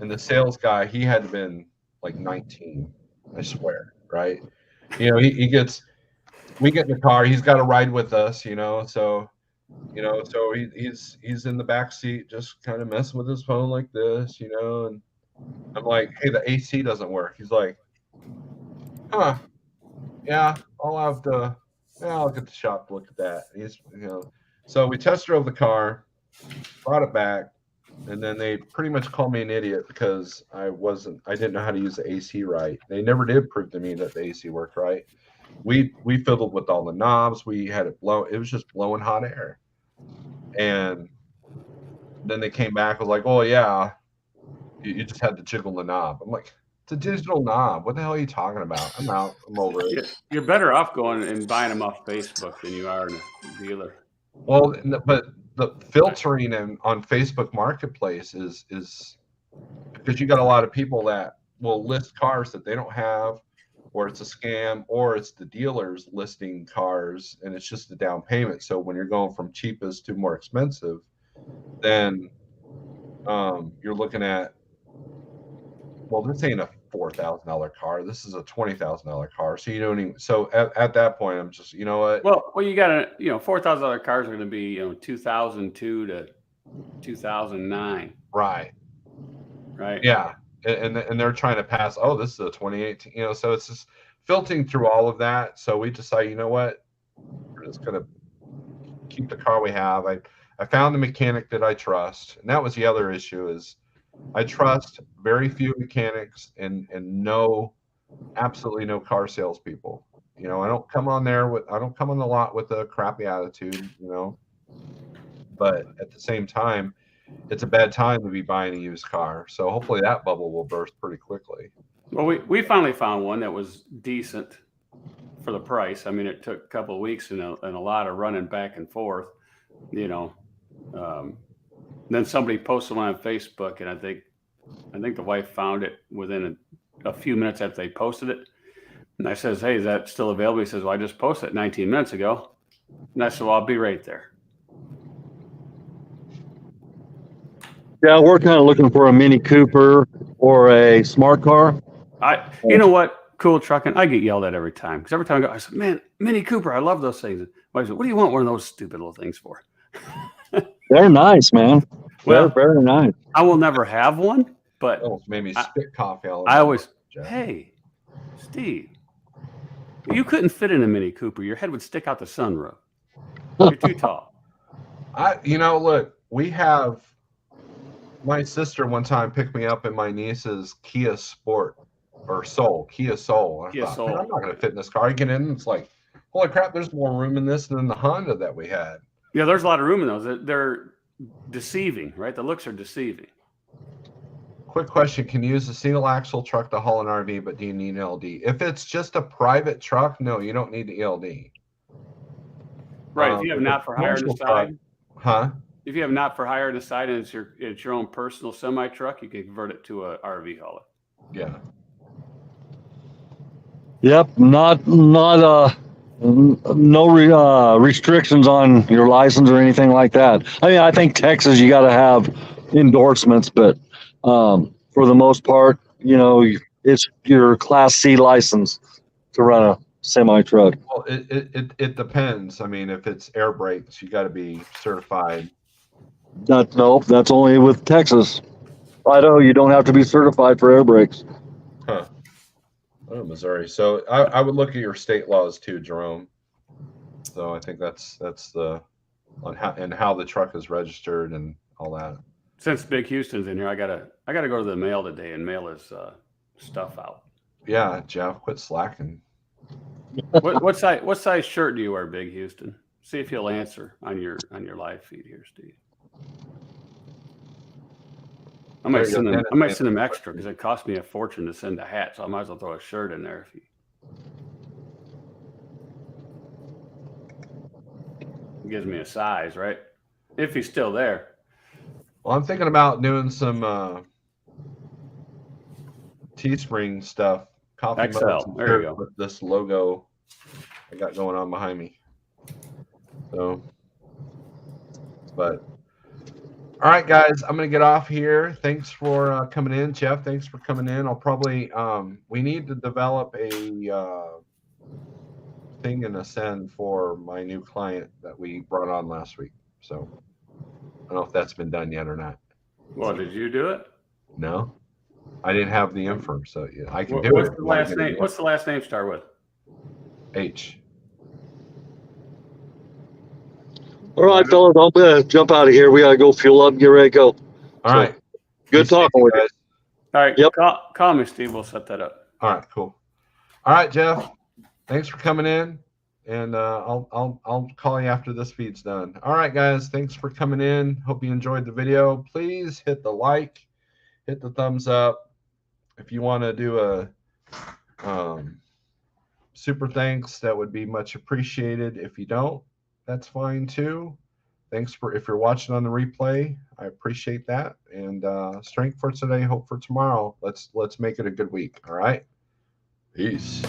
and the sales guy, he had been like 19, I swear, right? You know, we get in the car, he's got to ride with us, you know, so he's in the back seat just kind of messing with his phone like this, you know, and I'm like, hey, the AC doesn't work. He's like, huh, yeah, I'll get the shop to look at that. And he's, you know, so we test drove the car, brought it back, and then they pretty much called me an idiot because I didn't know how to use the AC right. They never did prove to me that the AC worked right. We fiddled with all the knobs. We had it blow. It was just blowing hot air. And then they came back was like, oh yeah, you just had to jiggle the knob. I'm like, it's a digital knob. What the hell are you talking about? I'm out. I'm over it. You're better off going and buying them off Facebook than you are in a dealer. Well, but the filtering on Facebook Marketplace is because you got a lot of people that will list cars that they don't have, or it's a scam, or it's the dealers listing cars and it's just a down payment. So when you're going from cheapest to more expensive, then you're looking at, well, this ain't a $4,000 car. This is a $20,000 car. So you don't even. So at that point, I'm just, you know what? Well, you got $4,000 cars are going to be 2002 to 2009. Right. Yeah, and they're trying to pass. Oh, this is a 2018. You know, so it's just filtering through all of that. So we decide, you know what? We're just gonna keep the car we have. I found a mechanic that I trust, and that was the other issue is I trust very few mechanics and absolutely no car salespeople. You know, I don't come on the lot with a crappy attitude, you know. But at the same time, it's a bad time to be buying a used car. So hopefully that bubble will burst pretty quickly. Well, we finally found one that was decent for the price. I mean, it took a couple of weeks and a lot of running back and forth, you know. Then somebody posted one on Facebook, and I think the wife found it within a few minutes after they posted it. And I says, "Hey, is that still available?" He says, "Well, I just posted it 19 minutes ago." And I said, "Well, I'll be right there." Yeah, we're kind of looking for a Mini Cooper or a smart car. You know what? Cool Trucking. I get yelled at every time because every time I go, I said, "Man, Mini Cooper, I love those things." I said, "What do you want one of those stupid little things for?" They're nice, man. Well, they're very nice. I will never have one, but Almost made me spit coffee all over. I always, Jeff. hey, Steve, you couldn't fit in a Mini Cooper. Your head would stick out the sunroof. You're too tall. Look, we have my sister one time picked me up in my niece's Kia Soul. I thought, "Man, I'm not going to fit in this car." I get in, and it's like, holy crap, there's more room in this than the Honda that we had. Yeah, there's a lot of room in those. They're deceiving, right? The looks are deceiving. Quick question: can you use a single axle truck to haul an RV, but do you need an ELD? If it's just a private truck, no, you don't need the ELD. Right. If you have not for hire on the side, huh? If you have not for hire on the side and it's your own personal semi truck, you can convert it to a RV hauler. Yeah. Yep. No restrictions on your license or anything like that. I mean, I think Texas, you got to have endorsements, but for the most part, it's your Class C license to run a semi truck. Well, it depends. I mean, if it's air brakes, you got to be certified. That's only with Texas. Idaho, you don't have to be certified for air brakes. Huh. Oh, Missouri. So I would look at your state laws too, Jerome. So I think that's the on how the truck is registered and all that. Since Big Houston's in here, I gotta go to the mail today and mail his stuff out. Yeah, Jeff, quit slacking. What size shirt do you wear, Big Houston? See if he'll answer on your live feed here, Steve. I might send him extra because it cost me a fortune to send a hat, so I might as well throw a shirt in there. He gives me a size, right? If he's still there. Well, I'm thinking about doing some Teespring stuff. Coffee XL. There you go. With this logo I got going on behind me. So, but all right, guys, I'm gonna get off here. Thanks for coming in, Jeff. Thanks for coming in. I'll probably we need to develop a thing and a send for my new client that we brought on last week. So I don't know if that's been done yet or not. Well, did you do it? No, I didn't have the info, so yeah, I can do What's it. The last name? What's the last name start with? H. All right, fellas, I'm jump out of here. We gotta go fuel up and get ready to go. All right. Good talking with you. All right. Yep. Call me, Steve. We'll set that up. All right. Cool. All right, Jeff. Thanks for coming in, and I'll call you after this feed's done. All right, guys. Thanks for coming in. Hope you enjoyed the video. Please hit the like, hit the thumbs up. If you want to do a super thanks, that would be much appreciated. If you don't, that's fine too. Thanks if you're watching on the replay. I appreciate that. And strength for today, hope for tomorrow. Let's make it a good week. All right. Peace.